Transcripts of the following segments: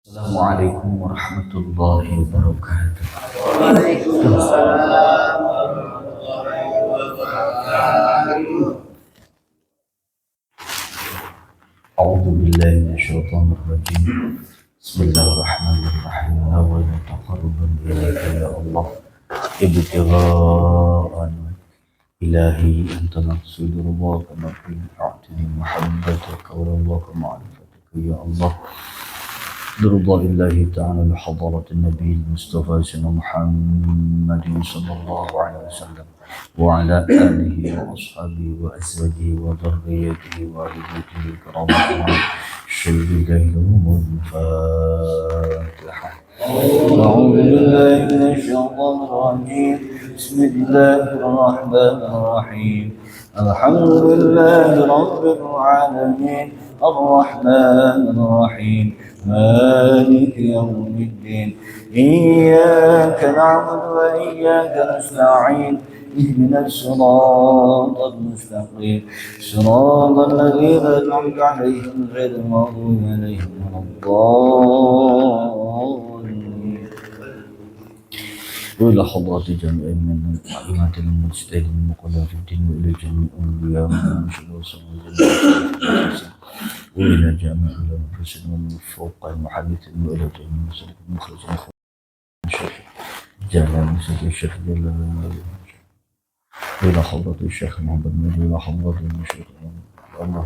Assalamualaikum warahmatullahi wabarakatuh. Waalaikumsalam warahmatullahi wabarakatuh. A'udzu billahi minasyaitonir rajim. Bismillahirrahmanirrahim. Wa taqarruban ilaika ya Allah. Ibtigha'an ilahi anta naqsidu ridhaka nabiyyi a'tini muhammadaka wa ridhaka ma'rifataka ya Allah. برضا الله تعالى بحضرة النبي المصطفى سيدنا محمد صلى الله عليه وسلم وعلى آله وأصحابه وأزواجه وذريته وآل بيته الكرام الشهيد لهم الفاتحة. أعوذ بالله من الشيطان الرجيم. بسم الله الرحمن الرحيم. الحمد لله رب العالمين الرحمن الرحيم مالك يوم الدين إياك نعبد وإياك نستعين اهدنا الصراط المستقيم صراط الذين أنعمت عليهم غير المغضوب عليهم ولا الضالين. وإلى حضرات جميع من الأئمة المجتهدين المقدمين في الدين وإلى جميع الأنبياء والمرسلين والصالحين وإلى جميع الأنفسهم والفوق المحدثين وإلى جميع المسلمين المخرجين جلال الشيخ جلال وإلى حضرة الشيخ محمد نبي وإلى حضرة الشيخ الله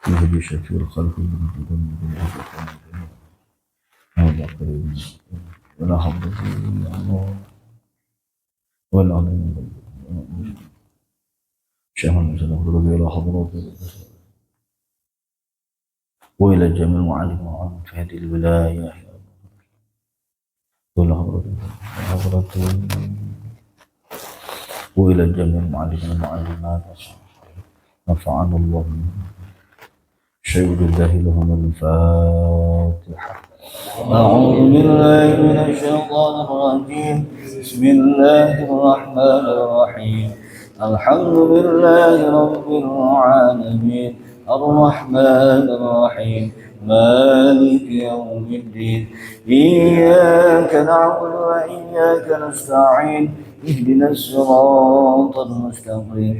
يهدي شفيع الخلق هذا قريب ولا حضرة الله ولا علم شيخ محمد وإلى حضرة وإلى جميع المعلمين وعلم في هذه الولاية وإلى جميع المعلمين والمعلمات نفعنا الله شهد الله لهم الفاتحة. أعوذ بالله من الشيطان الرجيم. بسم الله الرحمن الرحيم. الحمد لله رب العالمين الرحمن الرحيم مالك يوم الدين إياك نعبد وإياك نستعين اهدنا الصراط المستقيم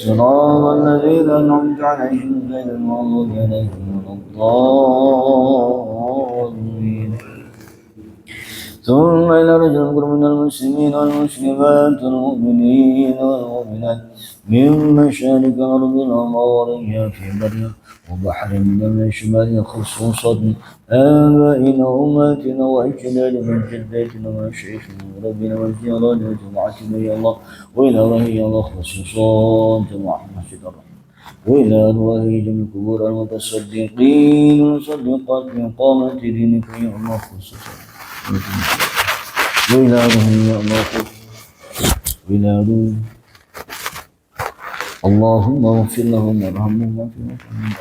صراط الذين أنعمت عليهم غير المغضوب عليهم ولا الضالين. ثم إلى رجل من المسلمين والمسلمات والمؤمنين والمؤمنات من مشارق الأرض ومغاربها في برها وبحر من الشمال خصوصا آبائنا وأمهاتنا وأجدادنا من جداتنا ومشايخنا وربنا وزياراتنا وجماعتنا يا الله وإلى الله يا الله خصوصا جماعة مسجد الرحمن وإلى أرواح جميع القبور المتصدقين والمصدقات بإقامة دينك يا الله خصوصا وإلى روح يا الله وإلى روح اللهم اغفر لهم وارحمهم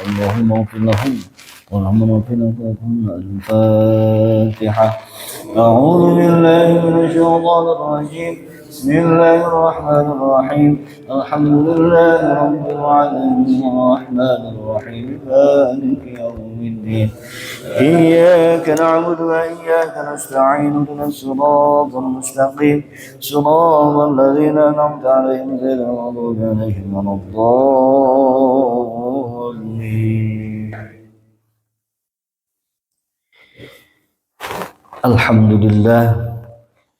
اللهم اغفر لهم وارحمهم واغفر لهم. الفاتحة. أعوذ بالله من الشيطان الرجيم. بسم الله الرحمن الرحيم. الحمد لله رب العالمين الرحمن الرحيم مالك يوم الدين إياك نعبد وإياك نستعين اهدنا الصراط المستقيم صراط الذين أنعمت عليهم غير المغضوب عليهم ولا الضالين.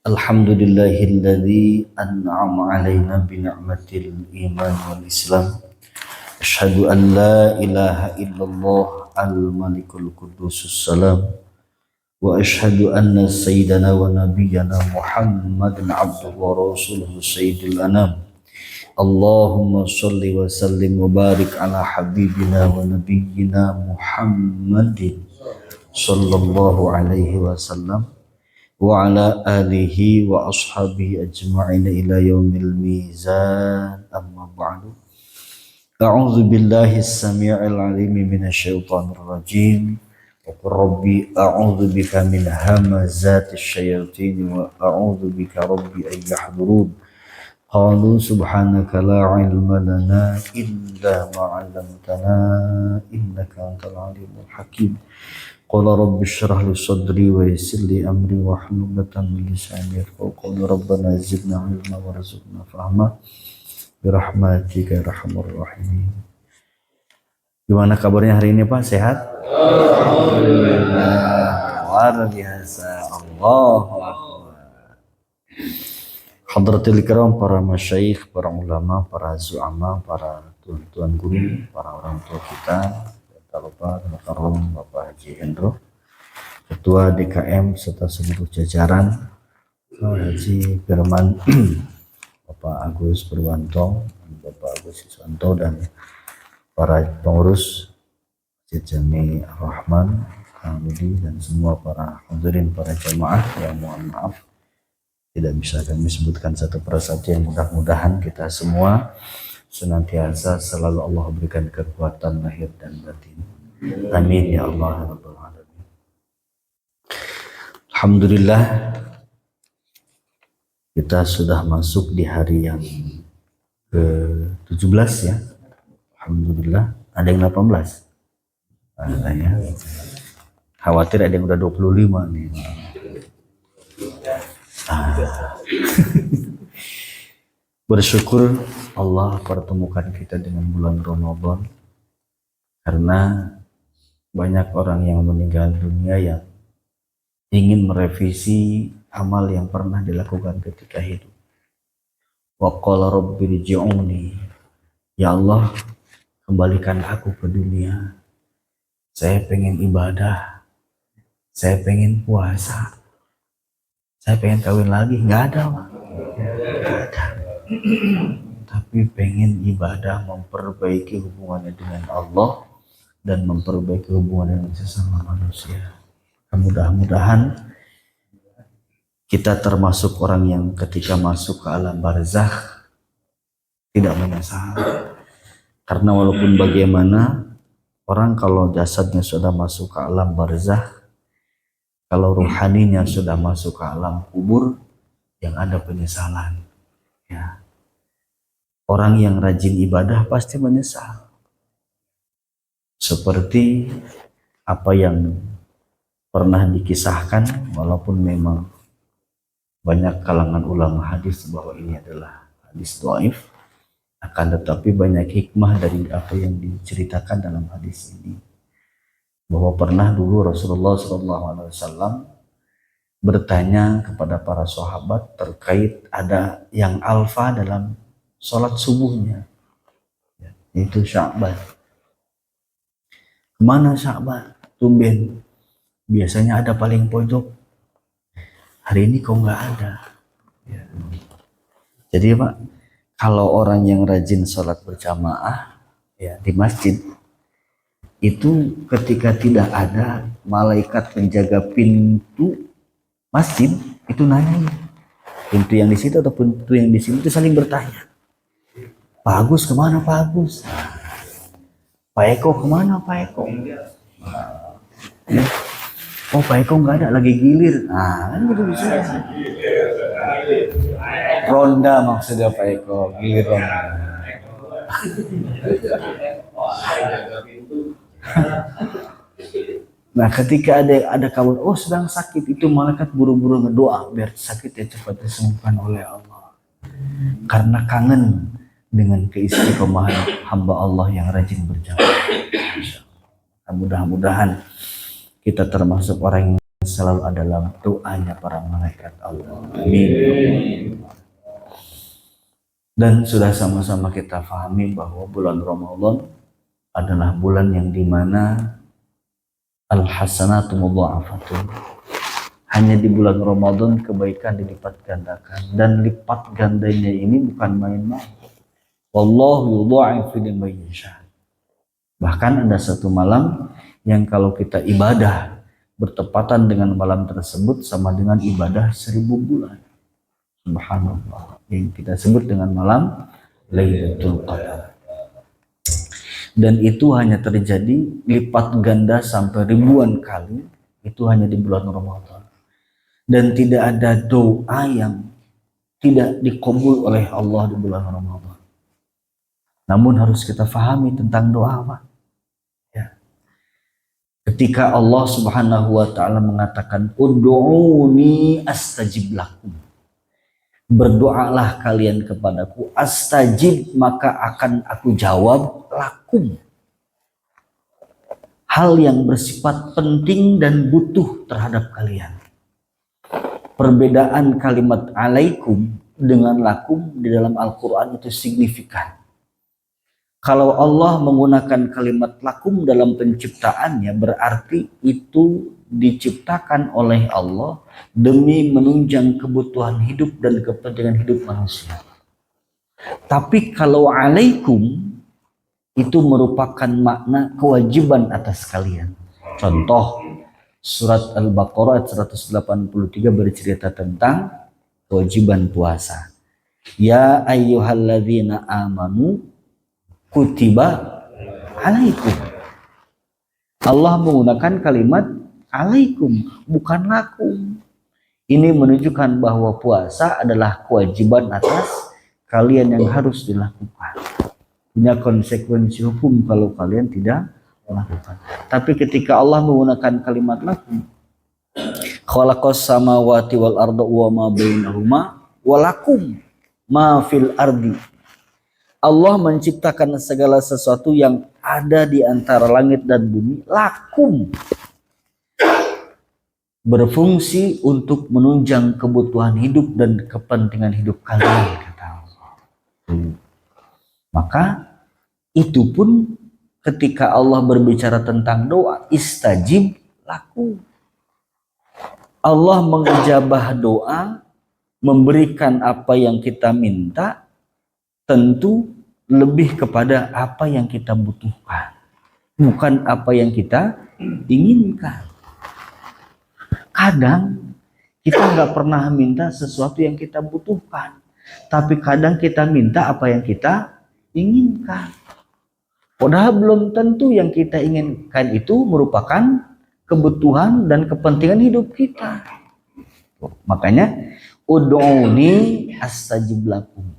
Alhamdulillahilladzi an'ama alaina bi ni'matil iman wal islam. Asyhadu an la ilaha illallah al-malikul qudusus salam wa asyhadu anna sayyidana wa nabiyyana Muhammadan abduhu wa rasuluhu sayyidul anam. Allahumma shalli wa sallim wa barik ala habibina wa nabiyyina Muhammadin sallallahu alaihi wasallam wa ala alihi wa ashabihi ajma'in ila yaumil mizan. Amma ba'du. A'udzu billahi as-sami'il 'alim minasyaitonir rajim. Wa qur rabbi a'udzu bika min hamazatish syayatin wa a'udzu bika rabbi an yahdurun. Qalu subhanaka la ilma lana illa ma 'allamtana innaka antal alimul hakim. Qala rabbi shrah li sadri wa yassir li amri wahlul 'uqdatam min lisani yafqahu qawli. Rabbana zidna 'ilma warzuqna fahma birahmatika ya arhamar rahimin. Gimana kabarnya hari ini Pak? Sehat? Alhamdulillah. Luar biasa. Allahu Akbar. Hadratil kiram, para masyayikh, para ulama, para zu'ama, para tuan-tuan guru, para orang tua kita, tak lupa Bapak Haji Hendro, Ketua DKM serta seluruh jajaran, Haji Firman, Bapak Agus Purwanto, Bapak Agus Iswanto, dan para pengurus Masjid Jami Ar-Rahman, Hamidi, dan semua para hadirin, para jamaah yang mohon maaf tidak bisa kami sebutkan satu persatu, yang mudah-mudahan kita semua senantiasa selalu Allah berikan kekuatan lahir dan batin. Amin ya Allah rabbal alamin. Alhamdulillah, kita sudah masuk di hari yang ke-17 ya. Alhamdulillah. Ada yang 18? Ada ya. Khawatir ada yang udah 25 nih. Bersyukur Allah pertemukan kita dengan bulan Ramadan, karena banyak orang yang meninggal dunia yang ingin merevisi amal yang pernah dilakukan ketika hidup. Wa qala rabbi rji'uni, ya Allah kembalikan aku ke dunia, saya pengen ibadah, saya pengen puasa, saya pengen kawin lagi. Nggak ada Pak. Nggak ada. Tapi pengen ibadah, memperbaiki hubungannya dengan Allah dan memperbaiki hubungan dengan sesama manusia. Mudah-mudahan kita termasuk orang yang ketika masuk ke alam barzakh tidak menyesal. Karena walaupun bagaimana, orang kalau jasadnya sudah masuk ke alam barzakh, kalau ruhaninya sudah masuk ke alam kubur, yang ada penyesalan. Ya. Orang yang rajin ibadah pasti menyesal. Seperti apa yang pernah dikisahkan, walaupun memang banyak kalangan ulama hadis bahwa ini adalah hadis dhaif, akan tetapi banyak hikmah dari apa yang diceritakan dalam hadis ini. Bahwa pernah dulu Rasulullah SAW bertanya kepada para sahabat terkait ada yang alfa dalam sholat subuhnya, yaitu Sya'ban. Kemana Sya'ban? Tumben, biasanya ada paling pojok, hari ini kok nggak ada. Jadi Pak, kalau orang yang rajin sholat berjamaah ya di masjid, itu ketika tidak ada malaikat penjaga pintu masjid, itu nanya pintu yang di situ atau pintu yang di sini, itu saling bertanya. Pak Agus kemana Pak Agus? Pak Eko kemana Pak Eko? Oh Pak Eko nggak ada, lagi gilir. Nah kan gitu bisa. Ronda maksudnya Pak Eko, gilir ronda. Nah ketika ada kawan, oh sedang sakit, itu malaikat buru-buru ngedoa biar sakitnya cepat disembuhkan oleh Allah, karena kangen dengan keistiqomahan hamba Allah yang rajin berjamaah. Mudah-mudahan kita termasuk orang yang selalu ada dalam doanya para malaikat Allah. Amin. Dan sudah sama-sama kita pahami bahwa bulan Ramadan adalah bulan yang dimana al-hasanatu mudha'afatun. Hanya di bulan Ramadan kebaikan dilipat gandakan, dan lipat gandanya ini bukan main-main. Wallahu yudha'ifu liman yasha. Bahkan ada satu malam yang kalau kita ibadah bertepatan dengan malam tersebut sama dengan ibadah 1000 bulan. Subhanallah. Yang kita sebut dengan malam Lailatul Qadar. Dan itu hanya terjadi lipat ganda sampai ribuan kali, itu hanya di bulan Ramadan. Dan tidak ada doa yang tidak dikabul oleh Allah di bulan Ramadan. Namun harus kita fahami tentang doa, Pak. Ya. Ketika Allah Subhanahu wa taala mengatakan ud'uuni astajib lakum. Berdoalah kalian kepadaku, astajib maka akan aku jawab lakum. Hal yang bersifat penting dan butuh terhadap kalian. Perbedaan kalimat alaikum dengan lakum di dalam Al-Quran itu signifikan. Kalau Allah menggunakan kalimat lakum dalam penciptaannya, berarti itu diciptakan oleh Allah demi menunjang kebutuhan hidup dan kepentingan hidup manusia. Tapi kalau alaikum itu merupakan makna kewajiban atas kalian. Contoh surat Al-Baqarah 183 bercerita tentang kewajiban puasa. Ya ayyuhalladzina amanu kutiba alaikum. Allah menggunakan kalimat alaikum, bukan lakum. Ini menunjukkan bahwa puasa adalah kewajiban atas kalian yang harus dilakukan. Punya konsekuensi hukum kalau kalian tidak melakukan. Tapi ketika Allah menggunakan kalimat lakum, khalaqas samawati wal arda wa ma bainahuma wa lakum ma fil ardi. Allah menciptakan segala sesuatu yang ada di antara langit dan bumi lakum, berfungsi untuk menunjang kebutuhan hidup dan kepentingan hidup kalian, kata Allah. Maka itu pun ketika Allah berbicara tentang doa, istajib lakum. Allah mengijabah doa, memberikan apa yang kita minta, tentu lebih kepada apa yang kita butuhkan, bukan apa yang kita inginkan. Kadang kita nggak pernah minta sesuatu yang kita butuhkan, tapi kadang kita minta apa yang kita inginkan. Padahal belum tentu yang kita inginkan itu merupakan kebutuhan dan kepentingan hidup kita. Makanya ud'uni astajib lakum.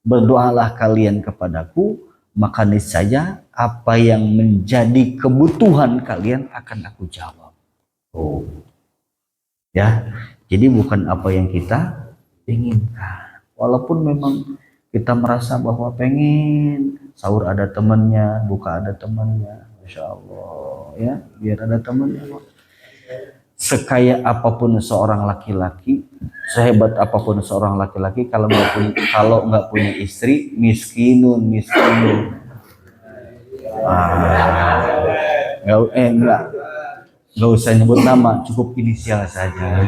Berdoalah kalian kepadaku, maka niscaya apa yang menjadi kebutuhan kalian akan aku jawab. Ya, jadi bukan apa yang kita inginkan. Walaupun memang kita merasa bahwa pengen sahur ada temannya, buka ada temannya, Masya Allah, ya, biar ada temannya. Sekaya apapun seorang laki-laki, sehebat apapun seorang laki-laki, kalau nggak punya istri, miskinun. Nggak usah nyebut nama, cukup inisial saja.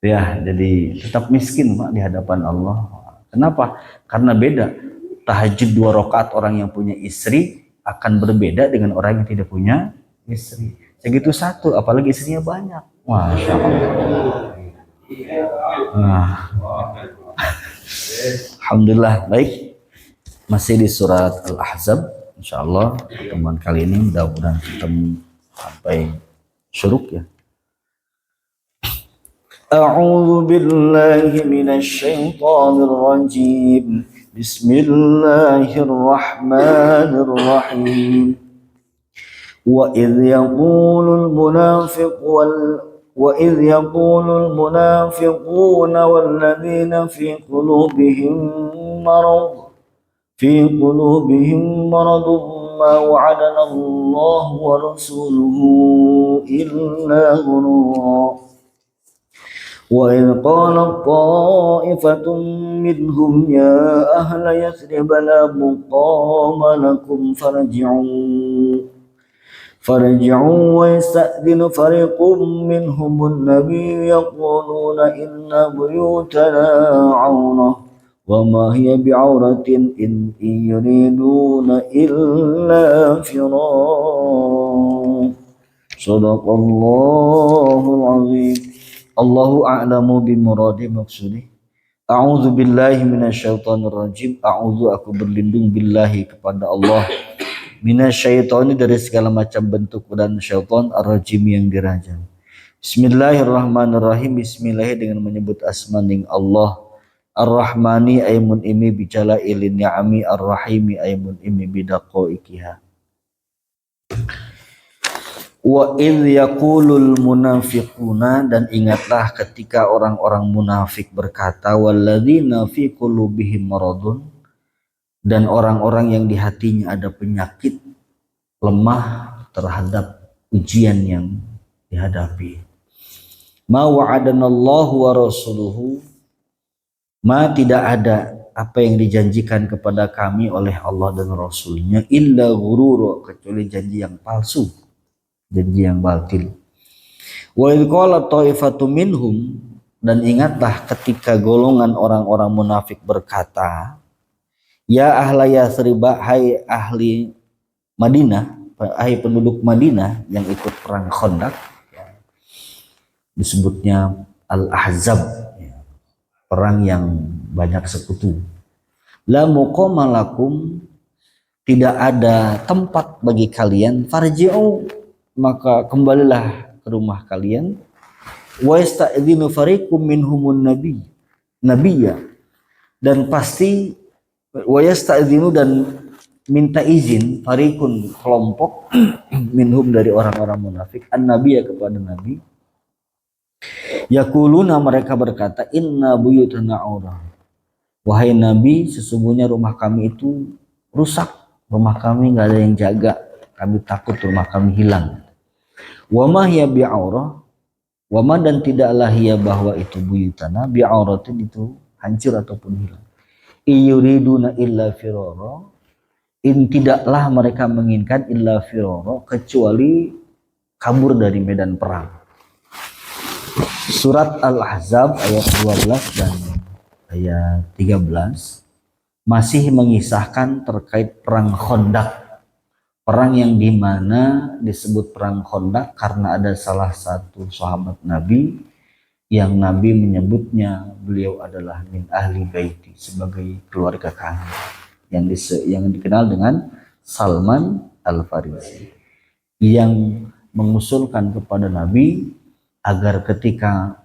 Ya, jadi tetap miskin, Pak, di hadapan Allah. Kenapa? Karena beda. Tahajud 2 rakaat orang yang punya istri akan berbeda dengan orang yang tidak punya istri. Segitu satu, apalagi istrinya banyak. Masya Allah. Nah. Alhamdulillah, baik. Masih di surat Al-Ahzab. Insya Allah pertemuan kali ini mudah-mudahan ketemu sampai syuruk ya. A'udzu billahi minasy syaithanir rajim. Bismillahirrahmanirrahim. وإذ يقول المنافقون والذين في قلوبهم مرض ما وعدنا الله ورسوله إلا غرورا وإذ قالت طائفة منهم يا أهل يثرب لا مقام لكم فارجعوا ويستأذن فريق منهم النبي يقولون إن بيوتنا عورة وما هي بعورة إن يريدون إلا فرارا صدق الله العظيم. Allahu a'lamu bimuradi maksudih. A'udzu billahi minasyaitonir rajim. A'udzu, aku berlindung billahi kepada Allah, minasyaitoni, dari segala macam bentuk dan syaitan, ar-rajim yang dirajam. Bismillahirrahmanirrahim. Bismillah dengan menyebut asmaning Allah. Ar-Rahmani aymun imi bijala ilin ni'ami ar-Rahimi aymun imi bidaqaikiha. Wa idh yaqulul munafiquna, dan ingatlah ketika orang-orang munafik berkata, walladzina fi qulubihim maradun, dan orang-orang yang di hatinya ada penyakit, lemah terhadap ujian yang dihadapi. Ma wa'adanallahu wa rasuluhu, ma tidak ada apa yang dijanjikan kepada kami oleh Allah dan Rasulnya, illa ghurura, kecuali janji yang palsu, janji yang batil. Wa idh qala ta'ifatu minhum, dan ingatlah ketika golongan orang-orang munafik berkata, ya ahla Yatsriba, hai ahli Madinah, hai penduduk Madinah yang ikut perang Khandaq, disebutnya Al-Ahzab, perang yang banyak sekutu. La muqama lakum, tidak ada tempat bagi kalian, farji'u, maka kembalilah ke rumah kalian. Wa yasta'dzinu fariqum minhumun nabiyya, dan pasti wa yasta'dzinu, dan minta izin, fariqun, kelompok, minhum, dari orang-orang munafik, an-nabiyya, kepada nabi. Yaquluna, mereka berkata, inna buyutana aurah, wahai nabi, sesungguhnya rumah kami itu rusak, rumah kami nggak ada yang jaga, kami takut rumah kami hilang. Wama hiya bi'aurah, wama, dan tidaklah hiya, bahwa itu buyutana, bi'auratin, itu hancur ataupun hilang. Iyuriduna illa firara, tidaklah mereka menginginkan illa firara, kecuali kabur dari medan perang. Surat Al-Ahzab ayat 12 dan ayat 13 masih mengisahkan terkait perang Khandaq, perang yang dimana disebut perang Khandaq karena ada salah satu sahabat Nabi yang Nabi menyebutnya beliau adalah min ahli baiti, sebagai keluarga kami, yang dikenal dengan Salman Al-Farisi, yang mengusulkan kepada Nabi agar ketika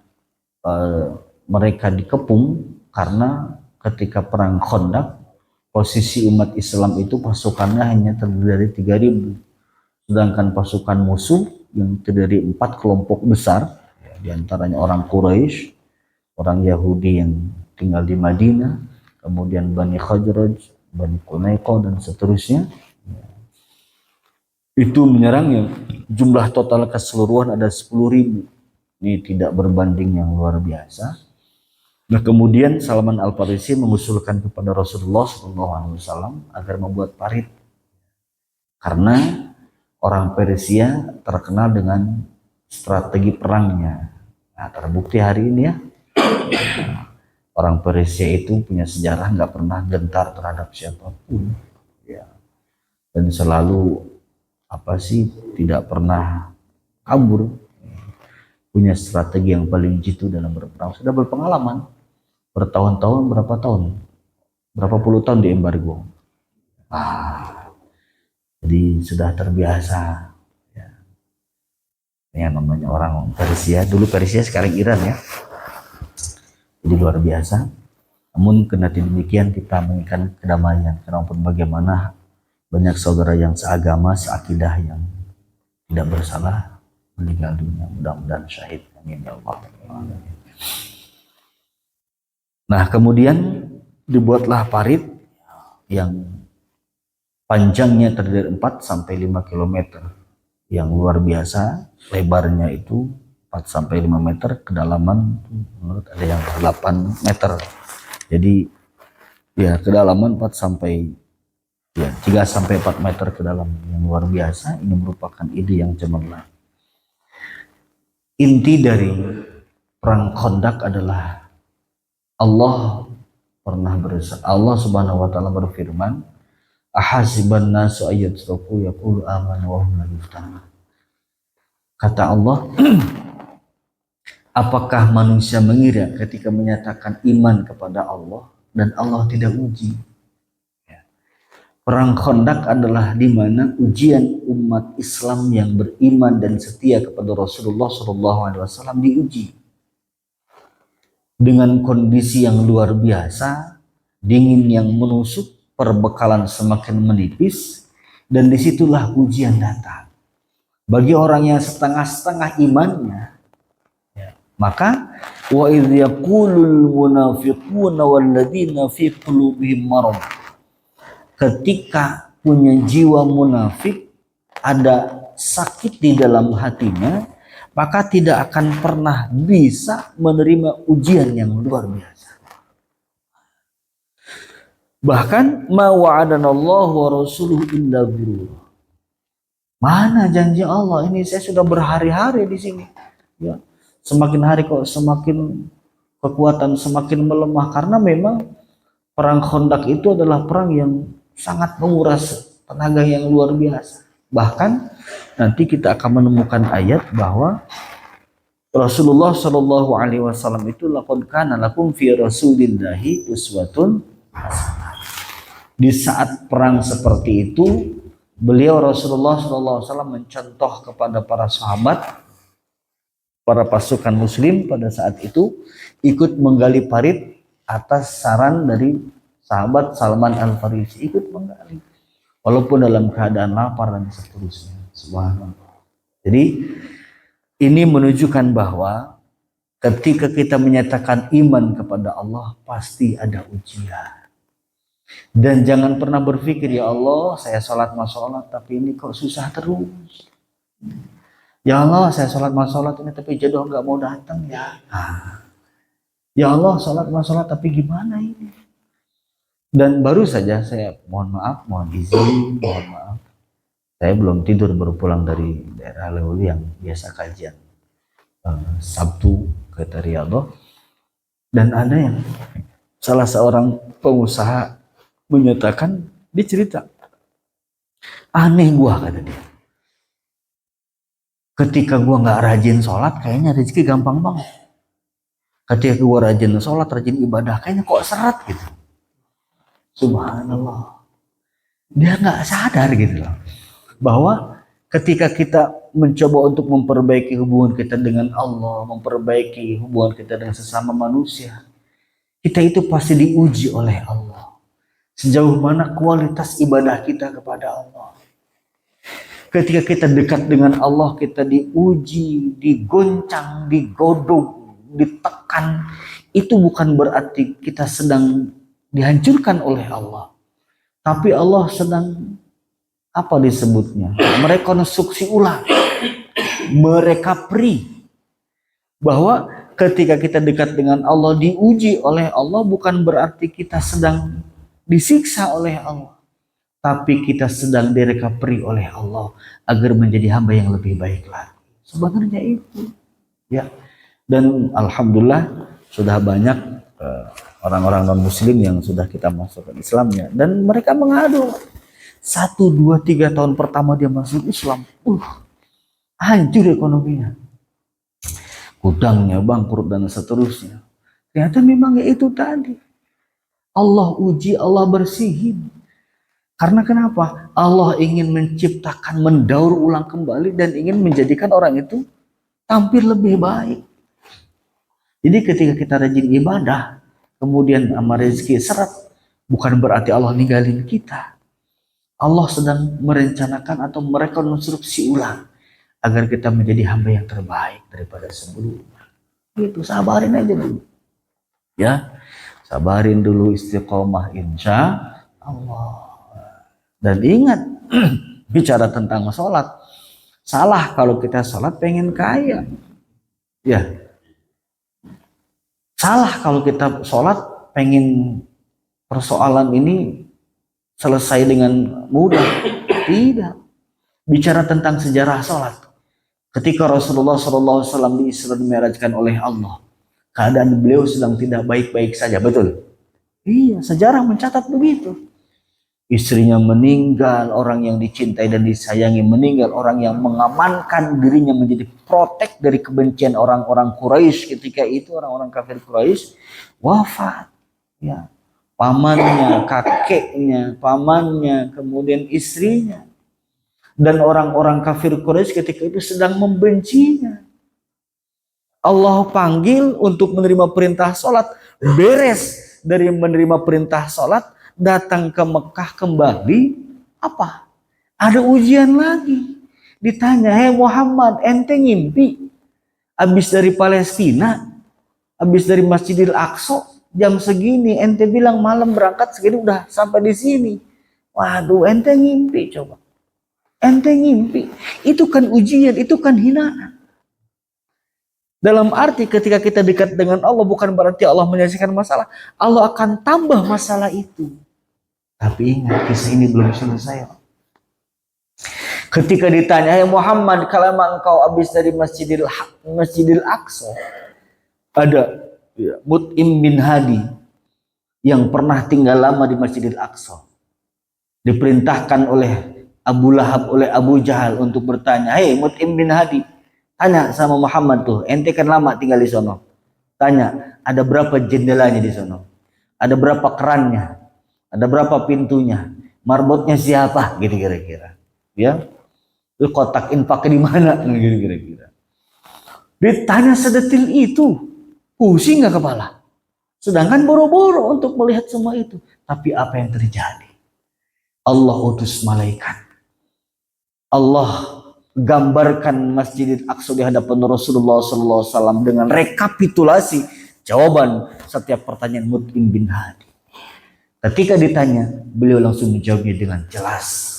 mereka dikepung, karena ketika perang Khandaq posisi umat Islam itu pasukannya hanya terdiri dari 3.000, sedangkan pasukan musuh yang terdiri 4 kelompok besar, diantaranya orang Quraisy, orang Yahudi yang tinggal di Madinah, kemudian Bani Khazraj, Bani Qunaiqah, dan seterusnya, itu menyerangnya. Jumlah total keseluruhan ada 10.000. Ini tidak berbanding yang luar biasa. Nah, kemudian Salman Al-Farisi mengusulkan kepada Rasulullah SAW agar membuat parit, karena orang Persia terkenal dengan strategi perangnya. Nah, terbukti hari ini ya, orang Persia itu punya sejarah nggak pernah gentar terhadap siapapun, ya, dan selalu tidak pernah kabur, punya strategi yang paling jitu dalam berperang, sudah berpengalaman bertahun-tahun, berapa puluh tahun di embargo. Jadi sudah terbiasa, ya. Ini yang namanya orang Persia, dulu Persia sekarang Iran ya, jadi luar biasa. Namun kendati demikian kita menginginkan kedamaian, karena pun bagaimana banyak saudara yang seagama, seakidah yang tidak bersalah meninggal dunia, mudah-mudahan syahid, amin ya Allah. Nah, kemudian dibuatlah parit yang panjangnya terdiri 4 sampai 5 km, yang luar biasa, lebarnya itu 4 sampai 5 meter, kedalaman menurut ada yang 8 meter. Jadi ya kedalaman 4 sampai 3 sampai 4 meter ke dalam, yang luar biasa. Ini merupakan ide yang cemerlang. Inti dari perang Khandaq adalah Allah Subhanahu wa taala berfirman, ahasiban nasu ayyatraku yaqulu amana wa hum la yuftanun. Kata Allah, apakah manusia mengira ketika menyatakan iman kepada Allah dan Allah tidak uji? Perang Khandaq adalah di mana ujian umat Islam yang beriman dan setia kepada Rasulullah SAW diuji dengan kondisi yang luar biasa, dingin yang menusuk, perbekalan semakin menipis, dan disitulah ujian datang. Bagi orang yang setengah-setengah imannya, maka wa idh yaqulul munafiquna walladzina fi qulubihim marad, ketika punya jiwa munafik, ada sakit di dalam hatinya, maka tidak akan pernah bisa menerima ujian yang luar biasa. Bahkan ma wa'adanallahu wa rasuluhu illa ghurur. Mana janji Allah? Ini saya sudah berhari-hari di sini. Ya, semakin hari kok semakin kekuatan semakin melemah, karena memang perang Khandaq itu adalah perang yang sangat menguras tenaga yang luar biasa. Bahkan nanti kita akan menemukan ayat bahwa Rasulullah Shallallahu Alaihi Wasallam itu laqad kana lakum fi Rasulillahi uswatun hasanah. Di saat perang seperti itu, beliau Rasulullah Shallallahu Alaihi Wasallam mencontoh kepada para sahabat, para pasukan Muslim pada saat itu ikut menggali parit atas saran dari sahabat Salman Al-Farisi, ikut menggali walaupun dalam keadaan lapar dan seterusnya. Subhanallah. Jadi ini menunjukkan bahwa ketika kita menyatakan iman kepada Allah, pasti ada ujian. Dan jangan pernah berpikir, ya Allah saya sholat tapi ini kok susah terus. Ya Allah saya sholat ini tapi jodoh nggak mau datang ya. Ya Allah sholat tapi gimana ini? Dan baru saja saya mohon izin, saya belum tidur, baru pulang dari daerah Lewili yang biasa kajian Sabtu ke Riyadhah, dan ada yang salah seorang pengusaha menyatakan, dia cerita, aneh gua, kata dia, ketika gua nggak rajin sholat kayaknya rezeki gampang banget, ketika gua rajin sholat, rajin ibadah, kayaknya kok seret gitu. Subhanallah, dia nggak sadar gitu loh, bahwa ketika kita mencoba untuk memperbaiki hubungan kita dengan Allah, memperbaiki hubungan kita dengan sesama manusia, kita itu pasti diuji oleh Allah. Sejauh mana kualitas ibadah kita kepada Allah. Ketika kita dekat dengan Allah, kita diuji, digoncang, digodok, ditekan. Itu bukan berarti kita sedang dihancurkan oleh Allah, tapi Allah sedang apa disebutnya, merekonstruksi ulang, merekapri, bahwa ketika kita dekat dengan Allah, diuji oleh Allah, bukan berarti kita sedang disiksa oleh Allah, tapi kita sedang direkapri oleh Allah agar menjadi hamba yang lebih baik lagi. Sebenarnya itu ya. Dan alhamdulillah sudah banyak orang-orang non muslim yang sudah kita masukkan Islamnya, dan mereka mengadu 1, 2, 3 tahun pertama dia masuk Islam, hancur ekonominya, gudangnya bangkrut dan seterusnya. Ternyata memang ya itu tadi, Allah uji, Allah bersihin. Karena kenapa? Allah ingin menciptakan, mendaur ulang kembali, dan ingin menjadikan orang itu tampil lebih baik. Jadi ketika kita rajin ibadah, kemudian sama rezeki seret, bukan berarti Allah ninggalin kita. Allah sedang merencanakan atau merekonstruksi ulang agar kita menjadi hamba yang terbaik daripada sebelumnya. Gitu, sabarin aja dulu. Ya, sabarin dulu, istiqomah insya Allah. Dan ingat, bicara tentang sholat, salah kalau kita sholat pengen kaya. Ya, salah kalau kita sholat pengen persoalan ini selesai dengan mudah. Tidak. Bicara tentang sejarah sholat, ketika Rasulullah SAW diisra dan mi'rajkan oleh Allah, keadaan beliau sedang tidak baik-baik saja, betul? Iya, sejarah mencatat begitu. Istrinya meninggal, orang yang dicintai dan disayangi meninggal, orang yang mengamankan dirinya menjadi protek dari kebencian orang-orang Quraisy ketika itu, orang-orang kafir Quraisy, wafat. Ya, pamannya, kakeknya, pamannya, kemudian istrinya. Dan orang-orang kafir Quraisy ketika itu sedang membencinya. Allah panggil untuk menerima perintah sholat, beres dari menerima perintah sholat, datang ke Mekah kembali, apa? Ada ujian lagi. Ditanya, hei Muhammad, ente ngimpi? Habis dari Palestina, habis dari Masjidil Aqsa, jam segini, ente bilang malam berangkat, segini udah sampai di sini. Waduh, ente ngimpi coba. Ente ngimpi. Itu kan ujian, itu kan hinaan. Dalam arti ketika kita dekat dengan Allah bukan berarti Allah menyelesaikan masalah. Allah akan tambah masalah itu. Tapi ingat, kisah ini belum selesai. Ketika ditanya, "Hai Muhammad, kalau engkau habis dari Masjidil Aqsa, ada Mut'im bin Hadi yang pernah tinggal lama di Masjidil Aqsa. Diperintahkan oleh Abu Lahab, oleh Abu Jahal untuk bertanya, "Hei Mut'im bin Hadi, tanya sama Muhammad tuh, ente kan lama tinggal di sono. Tanya, ada berapa jendelanya di sono? Ada berapa kerannya? Ada berapa pintunya? Marbotnya siapa?" Gitu kira-kira. Ya. Lu kotak infaknya di mana? Gitu kira-kira. Ditanya sedetil itu, pusing nggak kepala? Sedangkan boro-boro untuk melihat semua itu. Tapi apa yang terjadi? Allah utus malaikat. Allah gambarkan Masjidil Aqsa di hadapan Rasulullah SAW dengan rekapitulasi jawaban setiap pertanyaan Mut'im bin Hadi. Ketika ditanya, beliau langsung menjawabnya dengan jelas.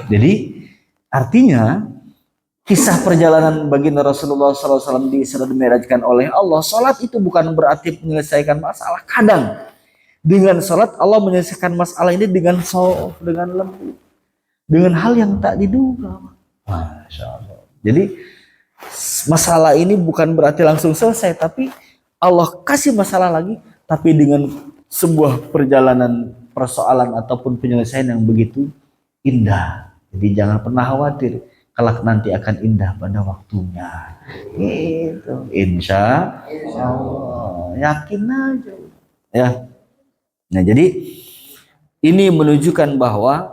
Jadi artinya kisah perjalanan baginda Rasulullah SAW di Isra dan Mi'rajkan oleh Allah. Salat itu bukan berarti menyelesaikan masalah. Kadang dengan salat Allah menyelesaikan masalah ini dengan soft, dengan lembut, dengan hal yang tak diduga. Masya Allah. Jadi masalah ini bukan berarti langsung selesai, tapi Allah kasih masalah lagi, tapi dengan sebuah perjalanan persoalan ataupun penyelesaian yang begitu indah. Jadi jangan pernah khawatir, kelak nanti akan indah pada waktunya. Gitu. Insya Allah. Yakin aja. Ya. Nah, jadi ini menunjukkan bahwa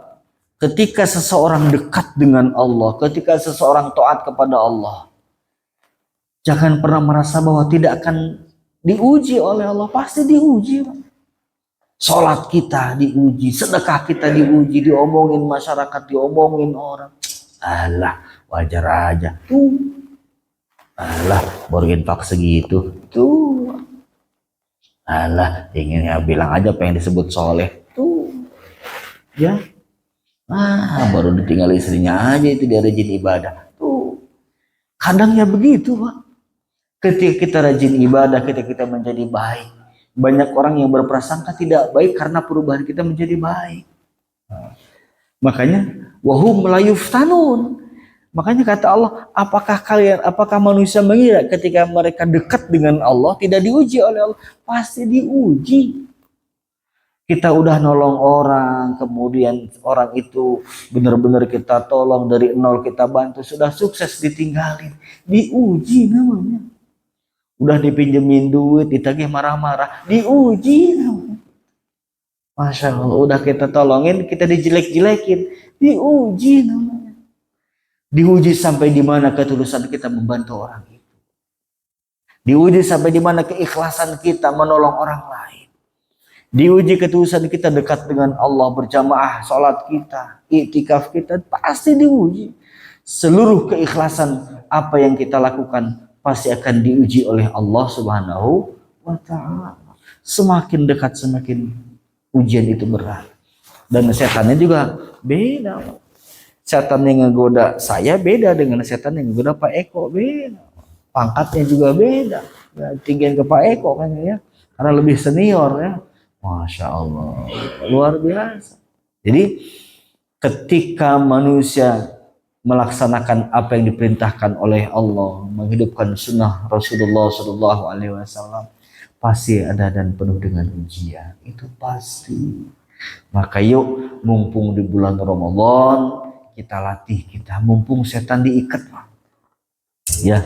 ketika seseorang dekat dengan Allah, ketika seseorang taat kepada Allah, jangan pernah merasa bahwa tidak akan diuji oleh Allah. Pasti diuji. Sholat kita diuji, sedekah kita diuji, diomongin masyarakat, diomongin orang. Alah, wajar aja. Alah, baru infak segitu. Tuh. Alah, inginnya bilang aja pengen disebut soleh. Tuh. Ya. Baru ditinggal istrinya aja itu dia rajin ibadah. Tuh. Kadang ya begitu, Pak. Ketika kita rajin ibadah, ketika kita menjadi baik, banyak orang yang berprasangka tidak baik karena perubahan kita menjadi baik. Makanya wahum la yuftanun. Makanya kata Allah, apakah manusia mengira ketika mereka dekat dengan Allah tidak diuji oleh Allah? Pasti diuji. Kita udah nolong orang, kemudian orang itu benar-benar kita tolong dari nol, kita bantu, sudah sukses ditinggalin, diuji namanya. Udah dipinjemin duit, ditagih marah-marah, diuji namanya. Masya Allah, udah kita tolongin, kita dijelek-jelekin, diuji namanya. Diuji sampai di mana ketulusan kita membantu orang itu. Diuji sampai di mana keikhlasan kita menolong orang lain. Diuji ketulusan kita dekat dengan Allah, berjamaah, sholat kita, iktikaf kita, pasti diuji. Seluruh keikhlasan apa yang kita lakukan pasti akan diuji oleh Allah Subhanahu wa ta'ala. Semakin dekat semakin ujian itu berat. Dan setannya juga beda. Setan yang ngegoda saya beda dengan setan yang ngegoda Pak Eko, beda. Pangkatnya juga beda. Ya, tinggian ke Pak Eko kan ya. Karena lebih senior ya. Masya Allah. Luar biasa. Jadi ketika manusia melaksanakan apa yang diperintahkan oleh Allah, menghidupkan sunnah Rasulullah SAW, pasti ada dan penuh dengan ujian. Itu pasti. Maka yuk, mumpung di bulan Ramadan, kita latih kita. Mumpung setan diikat, ya,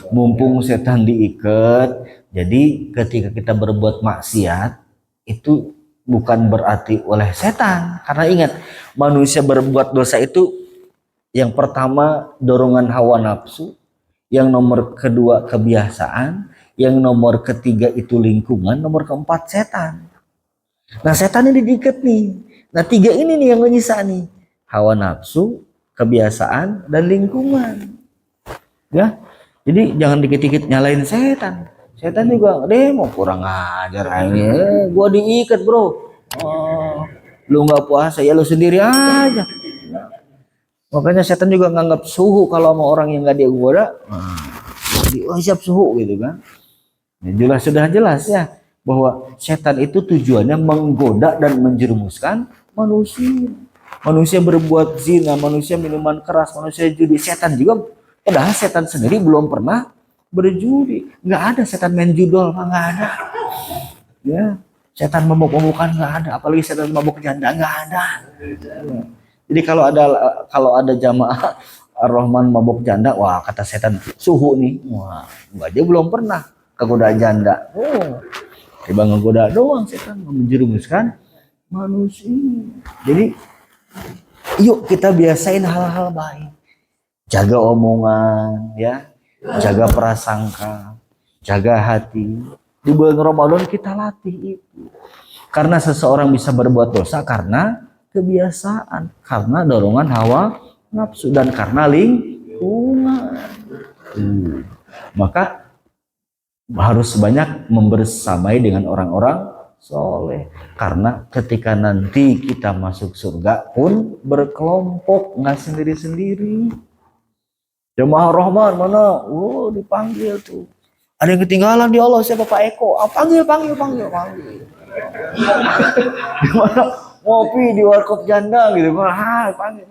mumpung setan diikat. Jadi ketika kita berbuat maksiat, itu bukan berarti oleh setan. Karena ingat, manusia berbuat dosa itu yang pertama dorongan hawa nafsu, yang nomor kedua kebiasaan, yang nomor ketiga itu lingkungan, nomor keempat setan. Nah setan ini diikat nih. Nah tiga ini nih yang menyisa nih. Hawa nafsu, kebiasaan, dan lingkungan. Ya, jadi jangan dikit-dikit nyalain setan. Setan juga, mau kurang ajar ini. Gua diikat bro. Oh, lu nggak puasa ya lu sendiri aja. Makanya setan juga nganggap suhu kalau sama orang yang nggak dia goda. Siap suhu gitu kan. Ini jelas sudah jelas ya bahwa setan itu tujuannya menggoda dan menjerumuskan manusia. Manusia berbuat zina, manusia minuman keras, manusia judi. Setan juga, padahal setan sendiri belum pernah berjudi. Nggak ada setan main judol, nggak ada. Ya, setan mabok-mabokan nggak ada. Apalagi setan mabok janda nggak ada. Ya. Jadi kalau ada jamaah Ar-Rahman mabok janda, wah kata setan suhu nih, wah nggak dia belum pernah kegoda janda. Oh, tiba ngegoda doang setan menjerumuskan manusia. Jadi yuk kita biasain hal-hal baik, jaga omongan, ya, jaga prasangka, jaga hati. Di bulan Ramadan kita latih itu, karena seseorang bisa berbuat dosa karena kebiasaan, karena dorongan hawa nafsu, dan karena lingkungan. Maka harus banyak membersamai dengan orang-orang soleh, karena ketika nanti kita masuk surga pun berkelompok, nggak sendiri-sendiri. Jemaah Rahman mana? Oh dipanggil tuh. Ada yang ketinggalan di Allah, siapa Pak Eko? Panggil. Gimana? Ngopi di warkop janda gitu, panggil.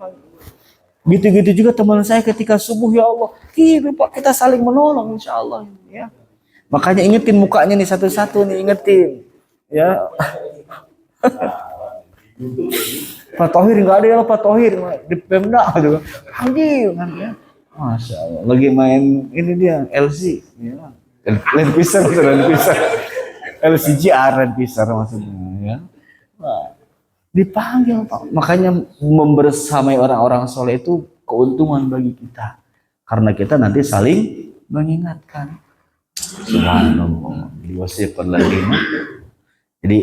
Gitu-gitu juga teman saya ketika subuh, ya Allah, kita saling menolong insya Allah, ya. Makanya ingetin mukanya nih satu-satu nih, ingetin, ya. Pak Tohir nggak ada ya, Pak Tohir di Pemda juga panggil kan, ya. Masya Allah, lagi main ini dia LC, ya. Land Pisar, LCGR Land Pisar maksudnya, ya. Nah, dipanggil Pak. Makanya membersamai orang-orang soleh itu keuntungan bagi kita, karena kita nanti saling mengingatkan. Subhanallah. Jadi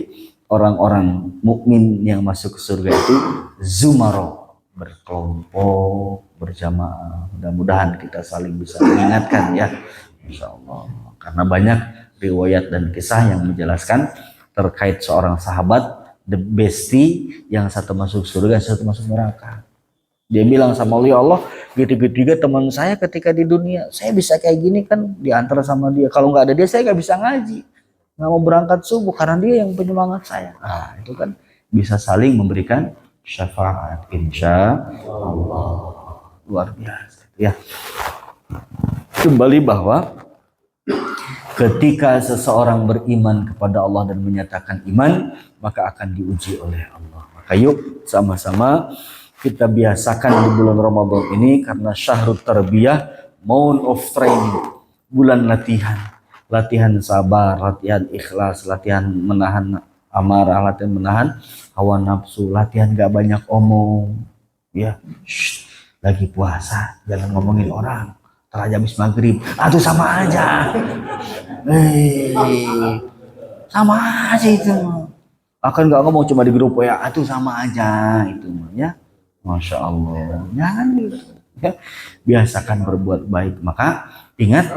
orang-orang mukmin yang masuk ke surga itu zumaro, berkelompok, berjamaah. Mudah-mudahan kita saling bisa mengingatkan ya, insya Allah. Karena banyak riwayat dan kisah yang menjelaskan terkait seorang sahabat, the bestie, yang satu masuk surga, satu masuk neraka. Dia bilang sama Allah, gitu-gitu teman saya ketika di dunia, saya bisa kayak gini kan diantar sama dia. Kalau nggak ada dia, saya nggak bisa ngaji, nggak mau berangkat subuh karena dia yang penyemangat saya. Nah, itu kan bisa saling memberikan syafaat, insya Allah. Luar biasa, ya. Kembali bahwa ketika seseorang beriman kepada Allah dan menyatakan iman, maka akan diuji oleh Allah. Maka yuk sama-sama kita biasakan di bulan Ramadan ini, karena syahrul tarbiyah, month of training, bulan latihan sabar, latihan ikhlas, latihan menahan amarah, latihan menahan hawa nafsu, latihan gak banyak omong, ya. Lagi puasa jangan ngomongin orang, terlalu habis maghrib, tuh sama aja. Sama aja itu. Akan nggak ngomong cuma di grup ya, itu sama aja itu, ya. Masya Allah, jangan gitu. Ya. Biasakan berbuat baik. Maka ingat,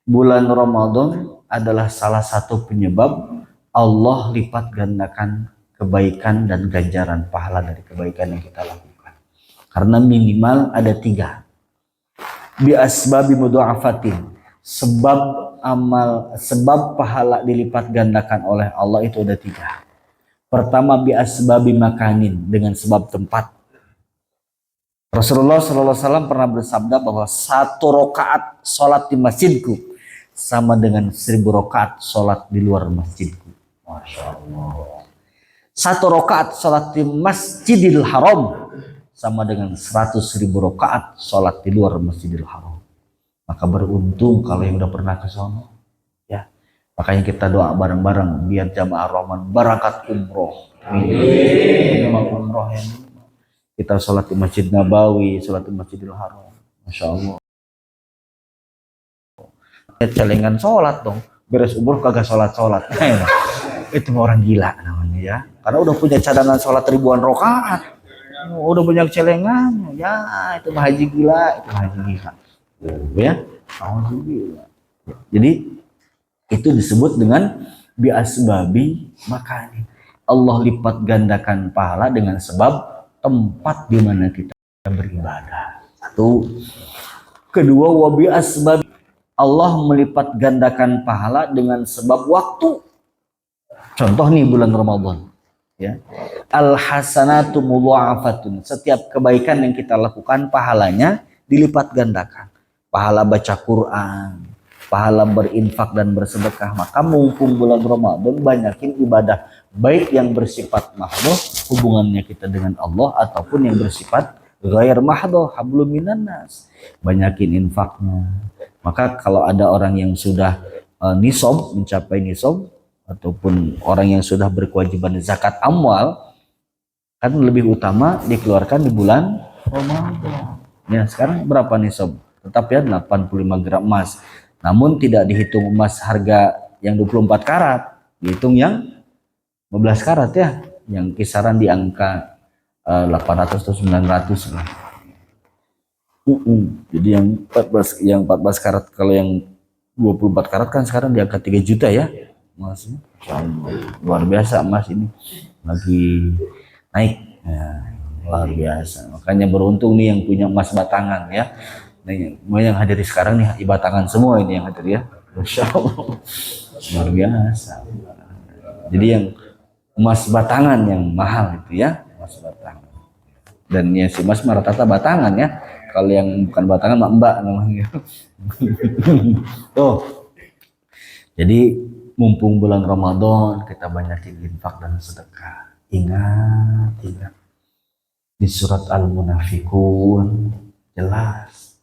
bulan Ramadan adalah salah satu penyebab Allah lipat gandakan kebaikan dan ganjaran pahala dari kebaikan yang kita lakukan. Karena minimal ada 3. Bi asbabi mudha'afatin, sebab pahala dilipat gandakan oleh Allah itu ada 3. Pertama, bi asbabi makanin, dengan sebab tempat. Rasulullah SAW pernah bersabda bahwa 1 rakaat sholat di masjidku sama dengan 1000 rakaat sholat di luar masjidku. Masya Allah. 1 rakaat sholat di Masjidil Haram sama dengan 100.000 rakaat sholat di luar Masjidil Haram. Maka beruntung kalau yang udah pernah ke sana, ya. Makanya kita doa bareng-bareng biar jamaah Rahman berangkat umroh. Amin. Umroh yang kita sholat di Masjid Nabawi, sholat di Masjidil Haram. Masya Allah. Celengan sholat dong, beres umroh kagak sholat. Itu orang gila namanya ya, karena udah punya cadangan sholat ribuan rakaat, udah banyak celengan ya, itu mah haji gila, ya, haji gila. Jadi itu disebut dengan biasbabi makani. Allah lipat gandakan pahala dengan sebab tempat di mana kita beribadah. Satu. Kedua, wabi asbab, Allah melipat gandakan pahala dengan sebab waktu. Contoh nih bulan Ramadan, ya. Al hasanatu mudha'afatun. Setiap kebaikan yang kita lakukan pahalanya dilipat gandakan. Pahala baca Quran, pahala berinfak dan bersedekah. Maka mumpung bulan Ramadan, banyakin ibadah baik yang bersifat mahdhah, hubungannya kita dengan Allah, ataupun yang bersifat ghair mahdhah, hablum minan nas. Banyakin infaknya. Maka kalau ada orang yang sudah nisab, mencapai nisab, ataupun orang yang sudah berkewajiban zakat amwal, kan lebih utama dikeluarkan di bulan Ramadan. Ya, sekarang berapa nisab? Tetap ya 85 gram emas. Namun tidak dihitung emas harga yang 24 karat, dihitung yang 15 karat ya, yang kisaran di angka 800 atau 900 lah. Jadi yang 14 karat, kalau yang 24 karat kan sekarang di angka 3 juta ya. Mas, luar biasa emas ini lagi naik ya, luar biasa. Makanya beruntung nih yang punya emas batangan ya. Nih, yang hadir sekarang nih batangan semua ini yang hadir ya. Masya Allah, luar biasa. Jadi yang emas batangan yang mahal itu ya, emas batangan. Dan ya si emas rata-rata batangan ya. Kalau yang bukan batangan mbak namanya. Tuh. Jadi mumpung bulan Ramadan, kita banyakin infak dan sedekah. Ingat. Di surat Al-Munafikun jelas.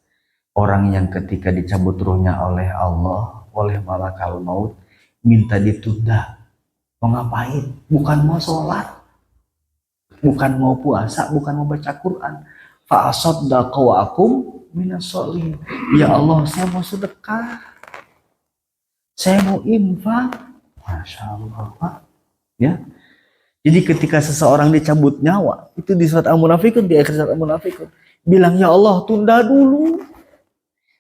Orang yang ketika dicabut ruhnya oleh Allah, oleh malakal maut, minta ditunda. Mau ngapain? Bukan mau sholat, bukan mau puasa, bukan mau baca Quran. Fa'asaddaqa wa akum minas sholihin. Ya Allah, saya mau sedekah, saya mau infak. Masya Allah, Pak. Ya. Jadi ketika seseorang dicabut nyawa, itu di surat Al-Munafikun, di akhir surat Al-Munafikun, bilang, ya Allah, tunda dulu.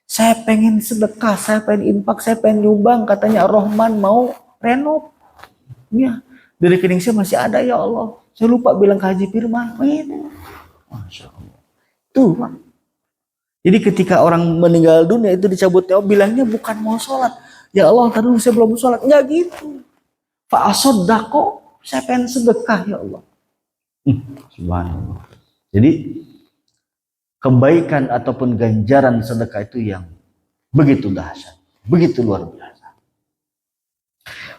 Saya pengen sedekah, saya pengen infak, saya pengen nyumbang. Katanya Ar-Rahman mau renov. Ya, dari rekening saya masih ada, ya Allah. Saya lupa bilang ke Haji Firman. Masya Allah. Tuh, Pak. Jadi ketika orang meninggal dunia itu dicabut nyawa, bilangnya bukan mau sholat. Ya Allah, tadi saya belum sholat. Enggak gitu. Fa'asaddaqo, saya pengen sedekah, ya Allah. Subhanallah. Jadi kebaikan ataupun ganjaran sedekah itu yang begitu dahsyat, begitu luar biasa.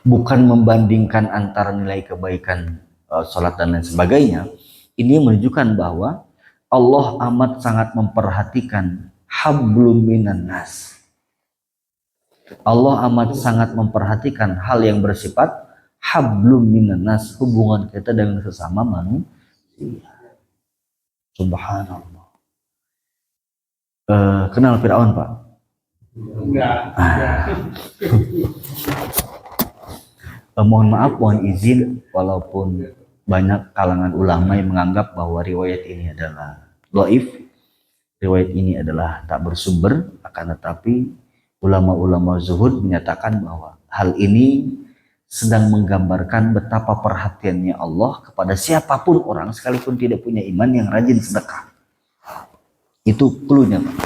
Bukan membandingkan antara nilai kebaikan sholat dan lain sebagainya. Ini menunjukkan bahwa Allah amat sangat memperhatikan hablum minan nas. Allah amat sangat memperhatikan hal yang bersifat hablum minan nas, hubungan kita dengan sesama manusia. Subhanallah. Kenal Fir'aun, Pak? Enggak. Mohon maaf, mohon izin, walaupun banyak kalangan ulama yang menganggap bahwa riwayat ini adalah dhaif, riwayat ini adalah tak bersumber, akan tetapi ulama-ulama zuhud menyatakan bahwa hal ini sedang menggambarkan betapa perhatiannya Allah kepada siapapun orang, sekalipun tidak punya iman, yang rajin sedekah. Itu cluenya, Pak.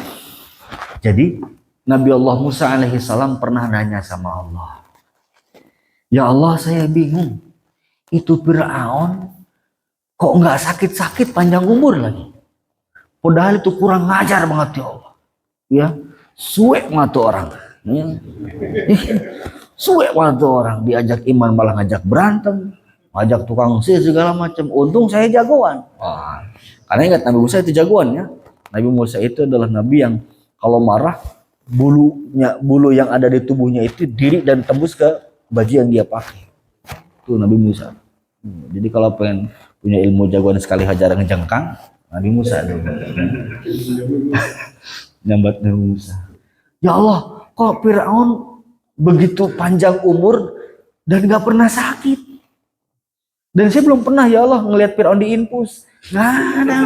Jadi Nabi Allah Musa alaihissalam pernah nanya sama Allah, ya Allah, saya bingung, itu Fir'aun kok nggak sakit-sakit, panjang umur lagi. Padahal itu kurang ngajar banget ya Allah. Ya, suek mata orang. Ya. Suek mata orang, diajak iman malah ngajak berantem, ngajak tukang sihir segala macam. Untung saya jagoan. Wah, karena ingat Nabi Musa itu jagoan ya. Nabi Musa itu adalah nabi yang kalau marah bulu yang ada di tubuhnya itu diri dan tembus ke baju yang dia pakai. Itu Nabi Musa. Jadi kalau pengen punya ilmu jagoan sekali hajar ngejengkang, Nabi Musa nyambat Nabi Musa. Ya Allah, kok Fir'aun begitu panjang umur dan gak pernah sakit. Dan saya belum pernah ya Allah ngelihat Fir'aun diinfus. Nggak ada.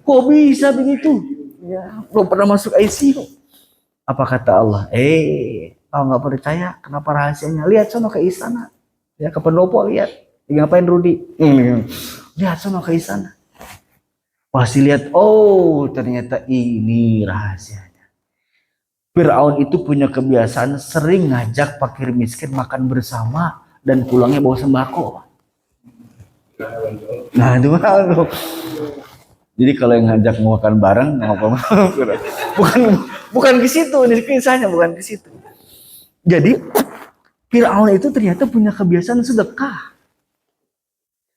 Kok bisa begitu? Ya, belum pernah masuk ICU. Apa kata Allah? Kalau nggak percaya, kenapa rahasianya? Lihat sono ke istana. Ya, ke pendopo lihat. Ngapain Rudi? Lihat sono ke istana. Pasti lihat, oh ternyata ini rahasianya. Fir'aun itu punya kebiasaan sering ngajak fakir miskin makan bersama dan pulangnya bawa sembako. Nah itu kan. Jadi kalau yang ngajak mau makan bareng, bukan ke situ, ini kisahnya bukan ke situ. Jadi Fir'aun itu ternyata punya kebiasaan sedekah.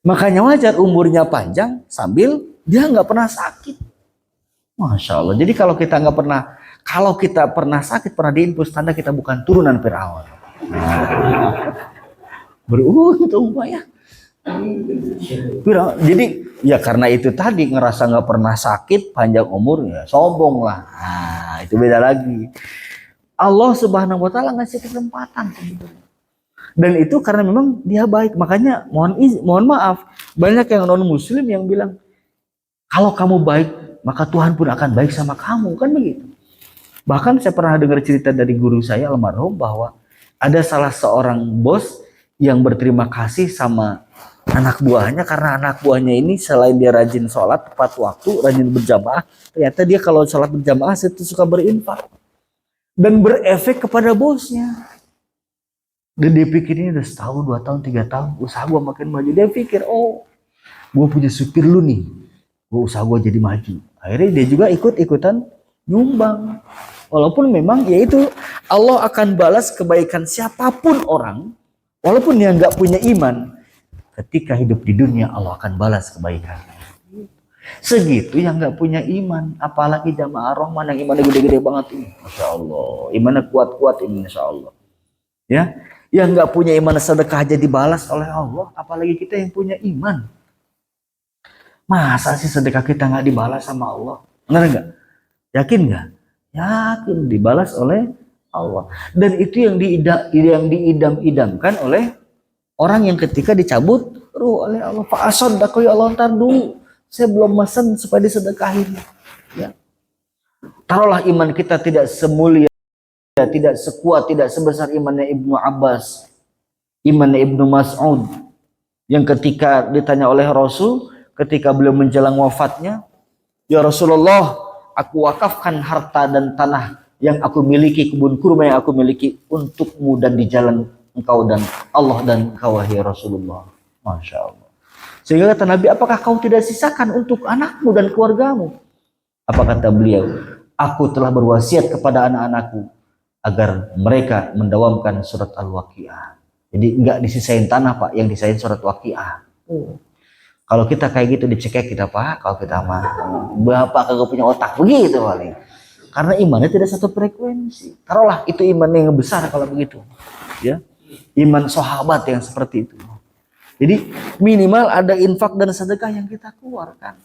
Makanya wajar umurnya panjang sambil dia nggak pernah sakit. Masya Allah. Jadi kalau kita pernah sakit, pernah diinfus, tanda kita bukan turunan Fir'aun. Beruntung Pak ya. Jadi ya karena itu tadi ngerasa nggak pernah sakit panjang umur ya sombong lah. Nah, itu beda lagi. Allah Subhanahu wa taala ngasih kesempatan sebetulnya. Dan itu karena memang dia baik. Makanya mohon maaf, banyak yang non muslim yang bilang kalau kamu baik maka Tuhan pun akan baik sama kamu, kan begitu. Bahkan saya pernah dengar cerita dari guru saya almarhum bahwa ada salah seorang bos yang berterima kasih sama anak buahnya karena anak buahnya ini selain dia rajin sholat tepat waktu, rajin berjamaah, ternyata dia kalau sholat berjamaah itu suka berinfak dan berefek kepada bosnya. Dan dia pikir ini udah setahun, 2 tahun, 3 tahun usaha gue makin maju. Dia pikir, oh gue punya supir lu nih, gue usaha gue jadi maju. Akhirnya dia juga ikut-ikutan nyumbang. Walaupun memang yaitu Allah akan balas kebaikan siapapun orang, walaupun dia nggak punya iman. Ketika hidup di dunia Allah akan balas kebaikan. Segitu yang nggak punya iman, apalagi jamaah Rahman yang imannya gede-gede banget ini, masya Allah, imannya kuat-kuat ini, masya Allah. Ya, yang nggak punya iman sedekah aja dibalas oleh Allah, apalagi kita yang punya iman. Masa sih sedekah kita nggak dibalas sama Allah? Benar nggak? Yakin nggak? Yakin dibalas oleh Allah. Dan itu yang diidam-idamkan oleh orang yang ketika dicabut ruh oleh Allah. Pak Asodako ya Allah, ntar dulu saya belum mesen supaya disedekahin. Ya. Taruhlah iman kita tidak semulia, tidak sekuat, tidak sebesar imannya Ibnu Abbas, imannya Ibnu Mas'ud, yang ketika ditanya oleh Rasul, ketika beliau menjelang wafatnya, ya Rasulullah, aku wakafkan harta dan tanah yang aku miliki, kebun kurma yang aku miliki untukmu dan di jalan engkau dan Allah dan engkau wahai Rasulullah. Masya Allah. Sehingga kata Nabi, apakah kau tidak sisakan untuk anakmu dan keluargamu? Apa kata beliau? Aku telah berwasiat kepada anak-anakku agar mereka mendawamkan surat Al-Waqiah. Jadi enggak disisain tanah Pak, yang disisain surat Waqiah. Kalau kita kayak gitu dicekek kita Pak, kalau kita mah bapak kagak punya otak begitu paling. Karena imannya tidak satu frekuensi. Taruhlah itu iman yang besar kalau begitu. Ya. Iman sahabat yang seperti itu. Jadi minimal ada infak dan sedekah yang kita keluarkan.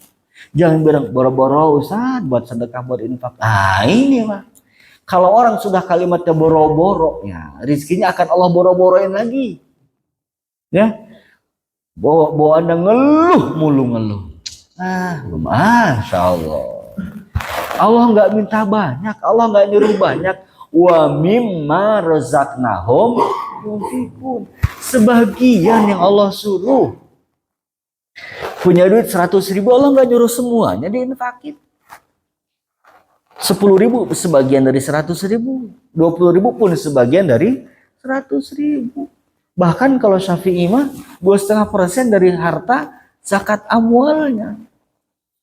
Jangan bilang boro-boro Ustaz buat sedekah buat infak. Nah ini mah. Kalau orang sudah kalimatnya boro-boro, ya rizkinya akan Allah boro-boroin lagi. Ya. Bawa Anda ngeluh mulu ngeluh. Masya Allah. Allah nggak minta banyak, Allah nggak nyuruh banyak. Wa mimma razaqnahum yunfikun. Sebagian yang Allah suruh. Punya duit 100.000, Allah nggak nyuruh semuanya diinfakin. 10.000 sebagian dari 100.000, 20.000 pun sebagian dari 100.000. Bahkan kalau Syafi'i mah 2,5% dari harta zakat amwalnya.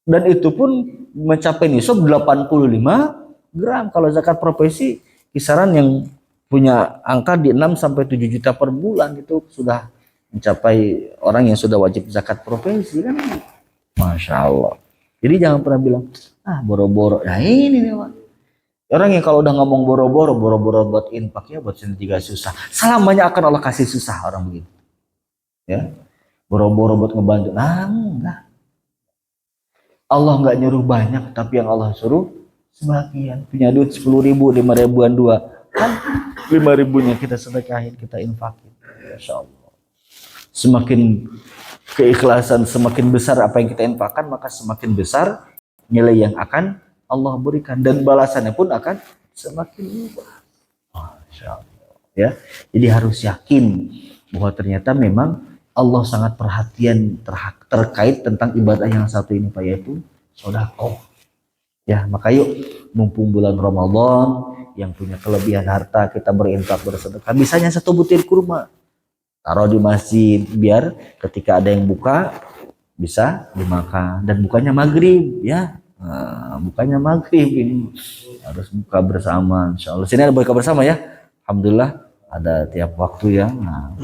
Dan itu pun mencapai nisab 85 gram. Kalau zakat profesi kisaran yang punya angka di 6 sampai 7 juta per bulan itu sudah mencapai orang yang sudah wajib zakat profesi kan. Masya Allah. Jadi jangan pernah bilang boro-boro. Nah ini nih Pak. Orang yang kalau udah ngomong boro-boro buat infaknya buat sendiri susah. Selamanya akan Allah kasih susah orang begitu. Ya, boro-boro buat ngebantu. Nah, enggak. Allah nggak nyuruh banyak, tapi yang Allah suruh sebagian. Punya duit 10.000, 5.000-an dua. Kan 5.000-nya kita sedekahin, kita infakin. Masya Allah. Semakin keikhlasan, semakin besar apa yang kita infakkan, maka semakin besar nilai yang akan Allah berikan. Dan balasannya pun akan semakin luas. Masya Allah. Ya, jadi harus yakin bahwa ternyata memang Allah sangat perhatian terkait tentang ibadah yang satu ini Pak, yaitu sedekah. Ya, maka yuk mumpung bulan Ramadan yang punya kelebihan harta kita berinfak bersedekah. Bisanya 1 butir kurma. Taruh di masjid biar ketika ada yang buka bisa dimakan, dan bukanya maghrib ya. Nah, bukanya maghrib ini harus buka bersama insyaallah. Sini ada buka bersama ya. Alhamdulillah. Ada tiap waktu ya. Nah,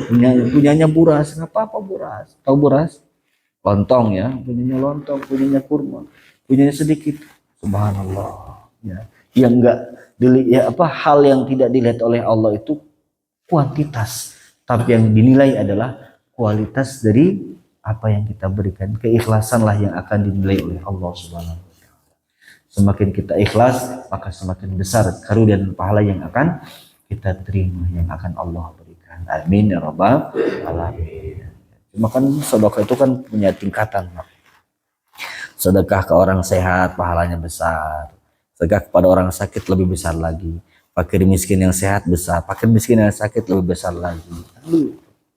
punyanya buras, nggak apa-apa buras. Tahu buras? Lontong ya, punyanya lontong, punyanya kurma, punyanya sedikit. Subhanallah. Ya, yang enggak hal yang tidak dilihat oleh Allah itu kuantitas, tapi yang dinilai adalah kualitas dari apa yang kita berikan. Keikhlasanlah yang akan dinilai oleh Allah Subhanahu wa taala. Semakin kita ikhlas, maka semakin besar karunia dan pahala yang akan kita terima, yang akan Allah berikan. Amin ya rabbal alamin. Cuma kan sedekah itu kan punya tingkatan. Sedekah ke orang sehat pahalanya besar. Sedekah kepada orang sakit lebih besar lagi. Fakir miskin yang sehat besar, fakir miskin yang sakit lebih besar lagi.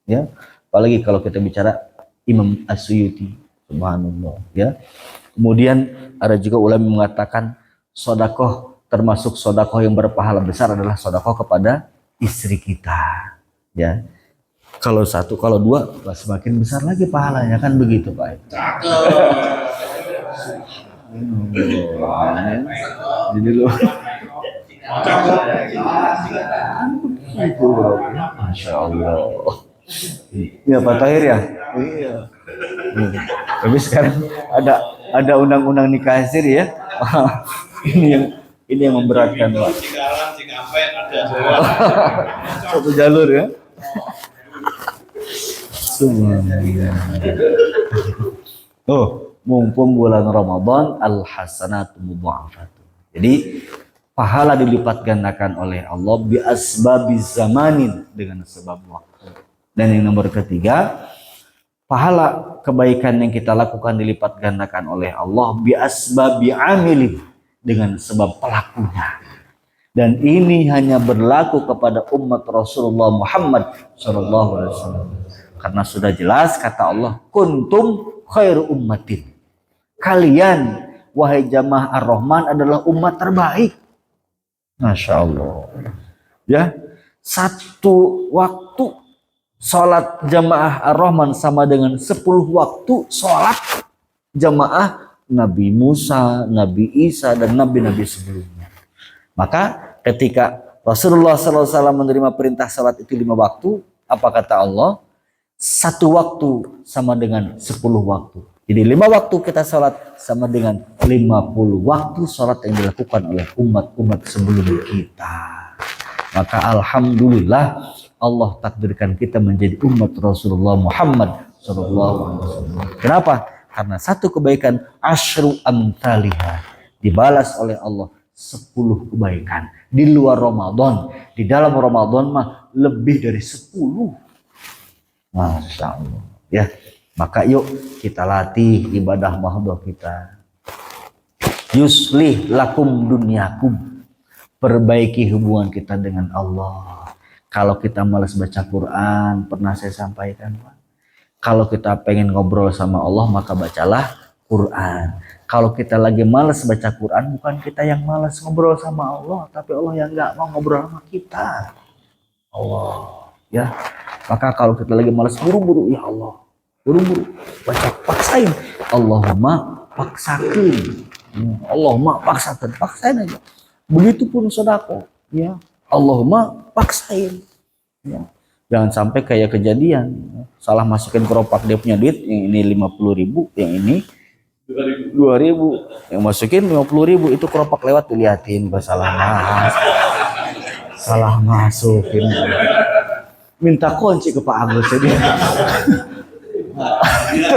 Ya, apalagi kalau kita bicara Imam As-Suyuti, subhanallah. Ya, kemudian ada juga ulama mengatakan sedekah termasuk sedekah yang berpahala besar adalah sedekah kepada istri kita. Ya, kalau satu, kalau dua, semakin besar lagi pahalanya, kan begitu Pak. Jadi lo, Masya Allah. Ya Pak Tahir ya. Iya. Tapi sekarang ada undang-undang nikah siri ya. Ini yang memberatkan Pak. Satu jalur ya. Oh, mumpung bulan Ramadan, al-hasanatu mudha'afatu. Jadi pahala dilipat gandakan oleh Allah bi asbabiz zamanin, dengan sebab waktu. Dan yang nomor ketiga, pahala kebaikan yang kita lakukan dilipat gandakan oleh Allah bi asbabi amilin, dengan sebab pelakunya. Dan ini hanya berlaku kepada umat Rasulullah Muhammad SAW. Karena sudah jelas kata Allah, kuntum khairu ummatin. Kalian, wahai jamaah Ar-Rahman, adalah umat terbaik. Masya Allah. Ya, satu waktu sholat jamaah Ar-Rahman sama dengan 10 waktu sholat jamaah Nabi Musa, Nabi Isa, dan nabi-nabi sebelumnya. Maka ketika Rasulullah SAW menerima perintah salat itu 5 waktu, apa kata Allah? 1 waktu sama dengan 10 waktu. Jadi 5 waktu kita salat sama dengan 50 waktu salat yang dilakukan oleh umat-umat sebelum kita. Maka alhamdulillah Allah takdirkan kita menjadi umat Rasulullah Muhammad SAW. Kenapa? Karena satu kebaikan asyru amthaliha, dibalas oleh Allah 10 kebaikan di luar Ramadan. Di dalam Ramadan mah lebih dari 10. Masya Allah. Ya, maka yuk kita latih ibadah mahdhah kita. Yuslih lakum dunyakum, perbaiki hubungan kita dengan Allah. Kalau kita malas baca Quran, pernah saya sampaikan Pak, kalau kita pengen ngobrol sama Allah maka bacalah Quran. Kalau kita lagi malas baca Quran, bukan kita yang malas ngobrol sama Allah, tapi Allah yang nggak mau ngobrol sama kita. Allah, ya. Maka kalau kita lagi malas, buru-buru, ya Allah, buru-buru baca, paksain. Allahumma paksakan. Allahumma paksakan, paksain aja. Begitupun sedekah, ya. Allahumma paksain. Ya. Jangan sampai kayak kejadian salah masukin keropak dia punya duit, yang ini 50.000, yang ini 2.000. Yang masukin 50.000, itu keropak lewat diliatin, salah masukin. Minta kunci ke Pak Agus jadi.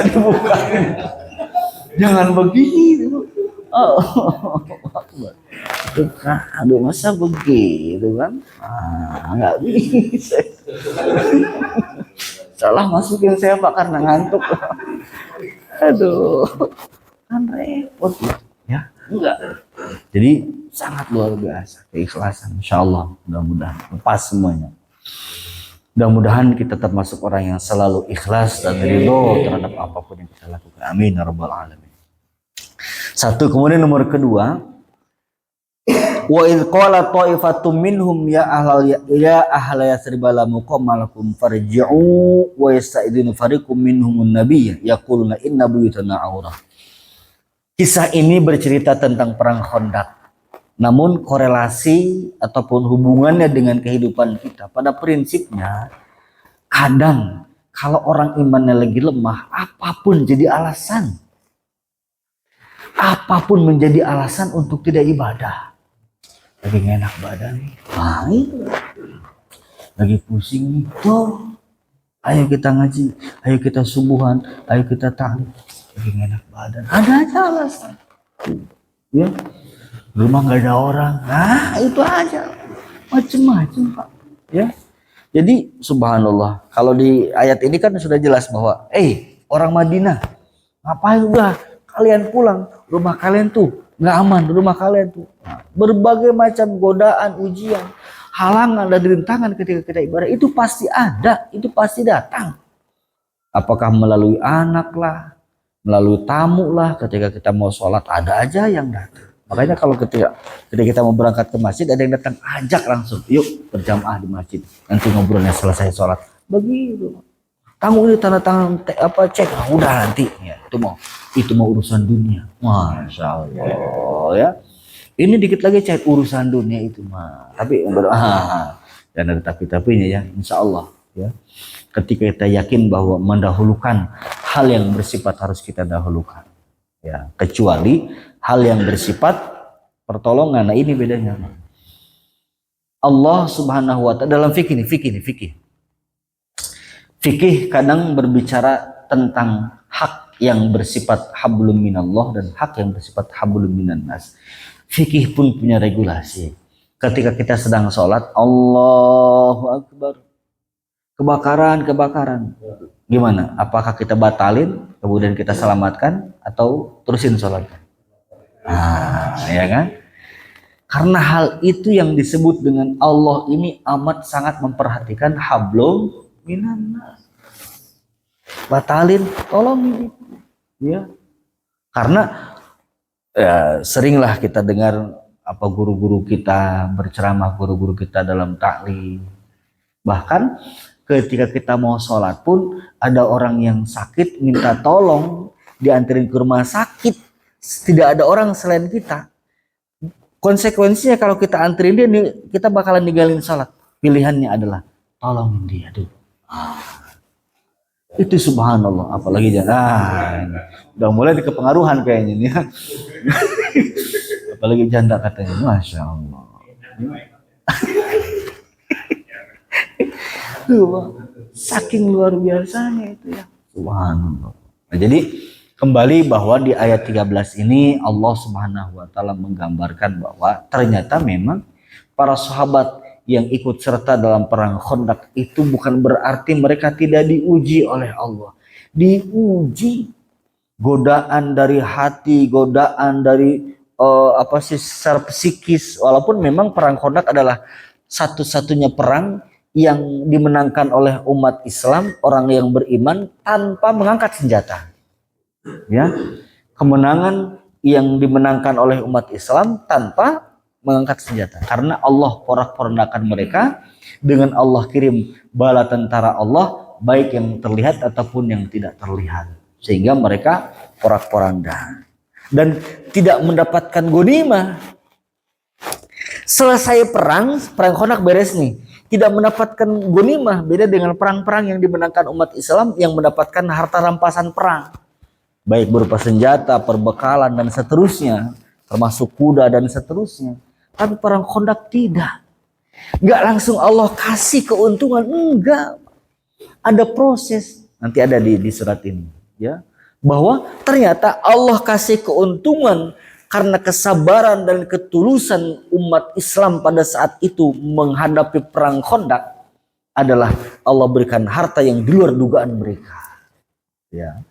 Dibuka. Jangan begitu. Oh, itu kan, aduh masa begitu kan? Nggak bisa. Salah masukin saya Pak karena ngantuk. Aduh, kan repot ya. Enggak. Jadi sangat luar biasa keikhlasan. Insya Allah, mudah-mudahan lepas semuanya. Mudah-mudahan kita termasuk orang yang selalu ikhlas dan ridho terhadap apapun yang kita lakukan. Amin ya rabbal alamin. Satu, kemudian nomor kedua, wa idh qala ta'ifatum minhum ya ahla Yatsrib la muqama lakum farji'u wa yasta'idinu fariqum minhumun nabiyya yaquluna inna buyutana aurah. Kisah ini bercerita tentang perang Khandaq. Namun korelasi ataupun hubungannya dengan kehidupan kita pada prinsipnya, kadang kalau orang imannya lagi lemah, apapun jadi alasan. Apapun menjadi alasan untuk tidak ibadah. Lagi gak enak badan nih. Lagi pusing nih. Tuh. Ayo kita ngaji. Ayo kita subuhan. Ayo kita ta'lim. Lagi gak enak badan. Ada aja alasan. Ya. Rumah gak ada orang. Nah itu aja. Macem-macem Pak. Ya. Jadi subhanallah. Kalau di ayat ini kan sudah jelas bahwa orang Madinah. Ngapain udah kalian pulang. Rumah kalian tuh nggak aman, rumah kalian tuh berbagai macam godaan, ujian, halangan dan rintangan ketika kita ibadah itu pasti ada, itu pasti datang. Apakah melalui anak lah, melalui tamu lah, ketika kita mau sholat ada aja yang datang. Makanya kalau ketika kita mau berangkat ke masjid ada yang datang, ajak langsung, yuk berjamaah di masjid. Nanti ngobrolnya selesai sholat. Begitu. Kamu ini tanda tangan cek, udah nanti ya, itu mau urusan dunia. Masya Allah ya. Ini dikit lagi cek urusan dunia itu mah. Tapi dan ada tapi-tapinya ya, insya Allah ya. Ketika kita yakin bahwa mendahulukan hal yang bersifat harus kita dahulukan ya, kecuali hal yang bersifat pertolongan. Nah ini bedanya. Allah Subhanahu wa ta'ala dalam fikih. Fikih kadang berbicara tentang hak yang bersifat hablum minallah dan hak yang bersifat hablum minan nas. Fikih pun punya regulasi. Ketika kita sedang sholat, Allahu Akbar, kebakaran. Gimana? Apakah kita batalin, kemudian kita selamatkan, atau terusin sholatnya? Ya kan? Karena hal itu yang disebut dengan Allah ini amat sangat memperhatikan hablum minan nas. Batalin, tolong ya. Karena seringlah kita dengar guru-guru kita berceramah, guru-guru kita dalam taklim. Bahkan ketika kita mau sholat pun ada orang yang sakit minta tolong dianterin ke rumah sakit. Tidak ada orang selain kita. Konsekuensinya kalau kita anterin dia, kita bakalan ninggalin sholat. Pilihannya adalah tolongin dia dulu. Itu subhanallah, apalagi jangan. Udah mulai di kepengaruhan kayaknya nih. Apalagi janda katanya, masya Allah. Saking luar biasanya itu ya, subhanallah. Nah, jadi kembali bahwa di ayat 13 ini Allah Subhanahu wa ta'ala menggambarkan bahwa ternyata memang para sahabat yang ikut serta dalam perang Khandaq itu bukan berarti mereka tidak diuji oleh Allah. Diuji. Godaan dari hati, godaan dari secara psikis. Walaupun memang perang Khandaq adalah satu-satunya perang yang dimenangkan oleh umat Islam, orang yang beriman tanpa mengangkat senjata. Ya, kemenangan yang dimenangkan oleh umat Islam tanpa mengangkat senjata, karena Allah porak-porandakan mereka dengan Allah kirim bala tentara Allah baik yang terlihat ataupun yang tidak terlihat, sehingga mereka porak-poranda dan tidak mendapatkan ghanimah. Selesai perang Khandaq beres nih, tidak mendapatkan ghanimah. Beda dengan perang-perang yang dimenangkan umat Islam yang mendapatkan harta rampasan perang. baik berupa senjata, perbekalan dan seterusnya, termasuk kuda dan seterusnya. Tapi perang Khandaq tidak. Enggak langsung Allah kasih keuntungan, enggak. Ada proses. Nanti ada di surat ini, ya. Bahwa ternyata Allah kasih keuntungan karena kesabaran dan ketulusan umat Islam pada saat itu menghadapi perang Khandaq adalah Allah berikan harta yang di luar dugaan mereka. Ya.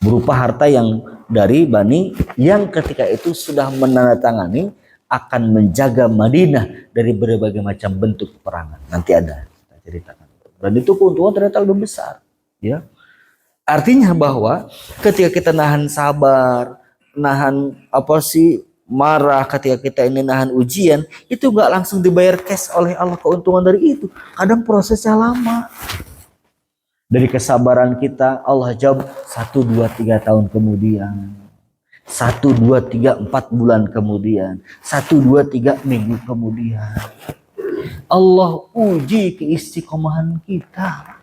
Berupa harta yang dari Bani yang ketika itu sudah menandatangani akan menjaga Madinah dari berbagai macam bentuk peperangan. Nanti ada kita ceritakan. Dan itu keuntungan ternyata lebih besar, ya. Artinya bahwa ketika kita nahan sabar, nahan marah, ketika kita ini nahan ujian, itu nggak langsung dibayar cash oleh Allah keuntungan dari itu. Kadang prosesnya lama. Dari kesabaran kita Allah jawab 1, 2, 3 tahun kemudian, 1, 2, 3, 4 bulan kemudian, 1, 2, 3 minggu kemudian. Allah uji keistiqomahan kita.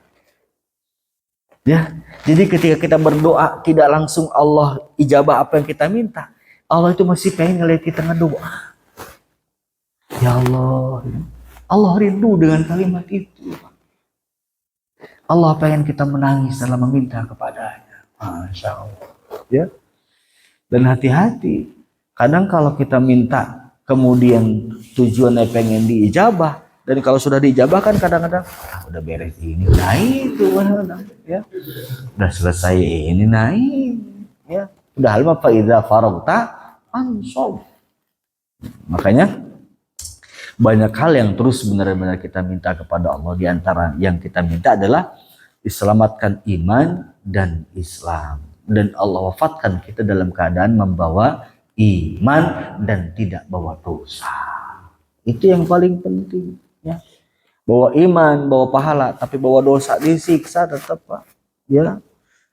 Ya, jadi ketika kita berdoa tidak langsung Allah ijabah apa yang kita minta. Allah itu masih pengen ngelihat kita ngedoa. Ya Allah, Allah rindu dengan kalimat itu. Allah pengen kita menangis dalam meminta kepadanya. Masya Allah. Ya. Dan hati-hati. Kadang kalau kita minta, kemudian tujuannya pengen diijabah. Dan kalau sudah diijabah kan kadang-kadang, udah beres ini, nah itu. Ya. Udah selesai ini, nah ini. Ya. Udah halma fa'idha faragta ansab. Makanya, banyak hal yang terus benar-benar kita minta kepada Allah. Di antara yang kita minta adalah diselamatkan iman dan Islam. Dan Allah wafatkan kita dalam keadaan membawa iman dan tidak bawa dosa. Itu yang paling penting. Ya. Bawa iman, bawa pahala, tapi bawa dosa disiksa tetap, Pak. Ya.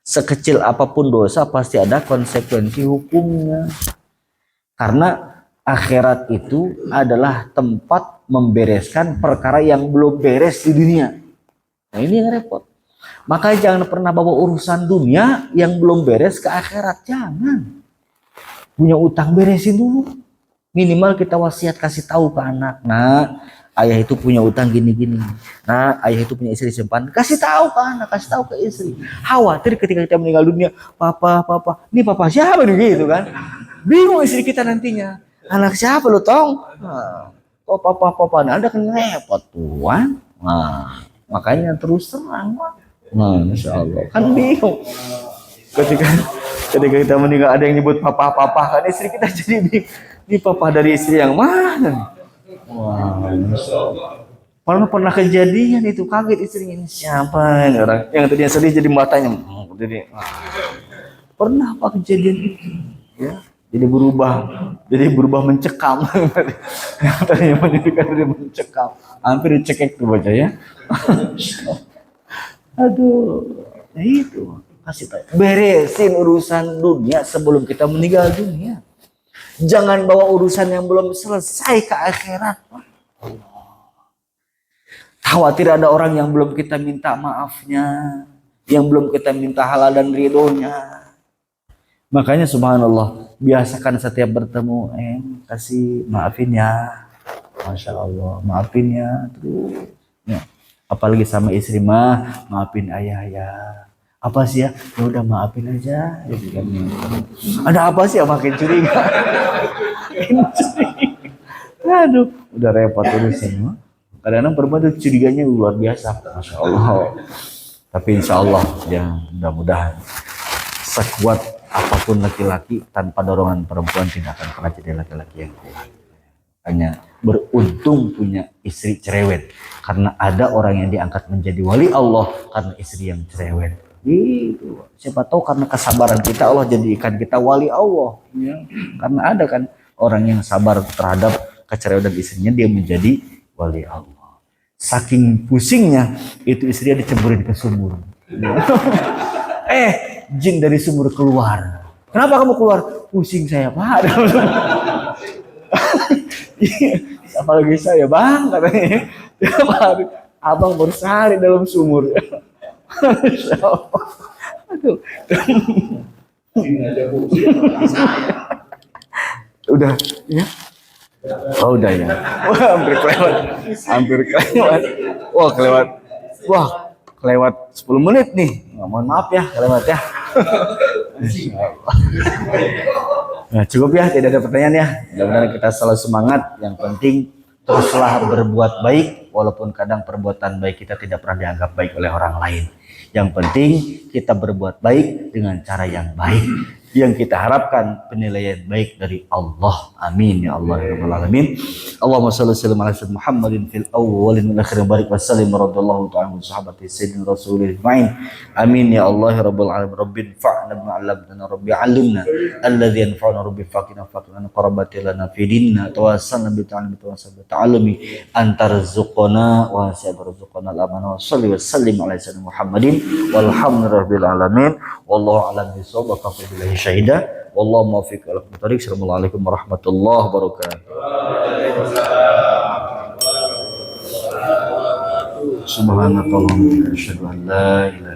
Sekecil apapun dosa pasti ada konsekuensi hukumnya. Karena akhirat itu adalah tempat membereskan perkara yang belum beres di dunia. Nah ini yang repot. Maka jangan pernah bawa urusan dunia yang belum beres ke akhirat. Jangan. Punya utang beresin dulu. Minimal kita wasiat kasih tahu ke anak. Nah, ayah itu punya utang gini-gini. Nah, ayah itu punya istri simpan. Kasih tahu ke anak, kasih tahu ke istri. Khawatir ketika kita meninggal dunia, papa. Ini papa siapa nih gitu kan? Bingung istri kita nantinya. Anak siapa lu tong? Nah, oh papa, nah ada kan repot tuan. Nah, makanya terus terang, Pak. Nah, Masya Allah. Kan bingung. Ketika kita meninggal ada yang nyebut papa, kan istri kita jadi bingung. Ini papa dari istri yang mana nih? Wah, Masya Allah. Pernah kejadian itu, kaget istrinya, ini siapa ini orang yang tadinya sedih jadi matanya. Pernah apa kejadian itu? Ya. Jadi berubah mencekam. Tadinya menyedihkan jadi mencekam. Hampir dicekek tuh baca ya. Aduh, nah itu kasih tahu. Beresin urusan dunia sebelum kita meninggal dunia. Jangan bawa urusan yang belum selesai ke akhirat. Khawatir ada orang yang belum kita minta maafnya, yang belum kita minta halal dan ridhonya. Makanya subhanallah, biasakan setiap bertemu, kasih maafin ya. Masya Allah, maafin ya terus. Ya. Apalagi sama istri maafin ayah ya. Apa sih ya? Ya udah maafin aja. Ada apa sih ya makin curiga? Aduh, udah repot urusan. Kadang-kadang perempuan itu curiganya luar biasa, Masya Allah. Tapi insya Allah ya mudah-mudahan sekuat apapun laki-laki tanpa dorongan perempuan tidak akan pernah jadi laki-laki yang kuat. Hanya beruntung punya istri cerewet, karena ada orang yang diangkat menjadi wali Allah karena istri yang cerewet. Gitu. Siapa tahu karena kesabaran kita Allah jadikan kita wali Allah. Ya. Karena ada kan orang yang sabar terhadap kecerewetan istrinya, dia menjadi wali Allah. Saking pusingnya itu istrinya dicemburin ke sumur. Jin dari sumur keluar. Kenapa kamu keluar? Pusing saya, Pak. Apalagi saya, Bang, katanya. Abang bersari dalam sumur. Aduh. Sini aja Bu, sini saya. Udah ya? Oh udah ya. Wah, hampir kelewat. Hampir kelewat. Wah, kelewat. Wah, kelewat 10 menit nih. Mohon maaf ya, kelewat ya. Nah, cukup ya, tidak ada pertanyaan ya. Mudah-mudahan kita selalu semangat. Yang penting teruslah berbuat baik, walaupun kadang perbuatan baik kita tidak pernah dianggap baik oleh orang lain. Yang penting kita berbuat baik dengan cara yang baik. Yang kita harapkan penilaian baik dari Allah. Amin ya Allah ya rabbal alamin. Allahumma shalli ala sayyidina Muhammadin fil awwalin wal akhirin barik wasallim radhiyallahu ta'ala an sahabati sayyidina rasulil ma'in. Amin ya Allah ya rabbal alamin. Rabbin fa'na bima 'allamtana rabbi 'allimna alladhi yanfa'una rabbi faqina faqina qarabati lana fi dinina tawassalna bi ta'allumi tawassal bi ta'allumi antarzuqana wa sa'arzuqana al-amana wa salli wa sallim ala sayyidina Muhammadin walhamdulillahil alamin. Wallahu a'lam bishawab wa kafa billahi syahida. Wallahu muwaffiq ila aqwamit thoriq. Assalamualaikum warahmatullahi wabarakatuh. Subhanakallahumma wa bihamdika asyhadu an la ilaha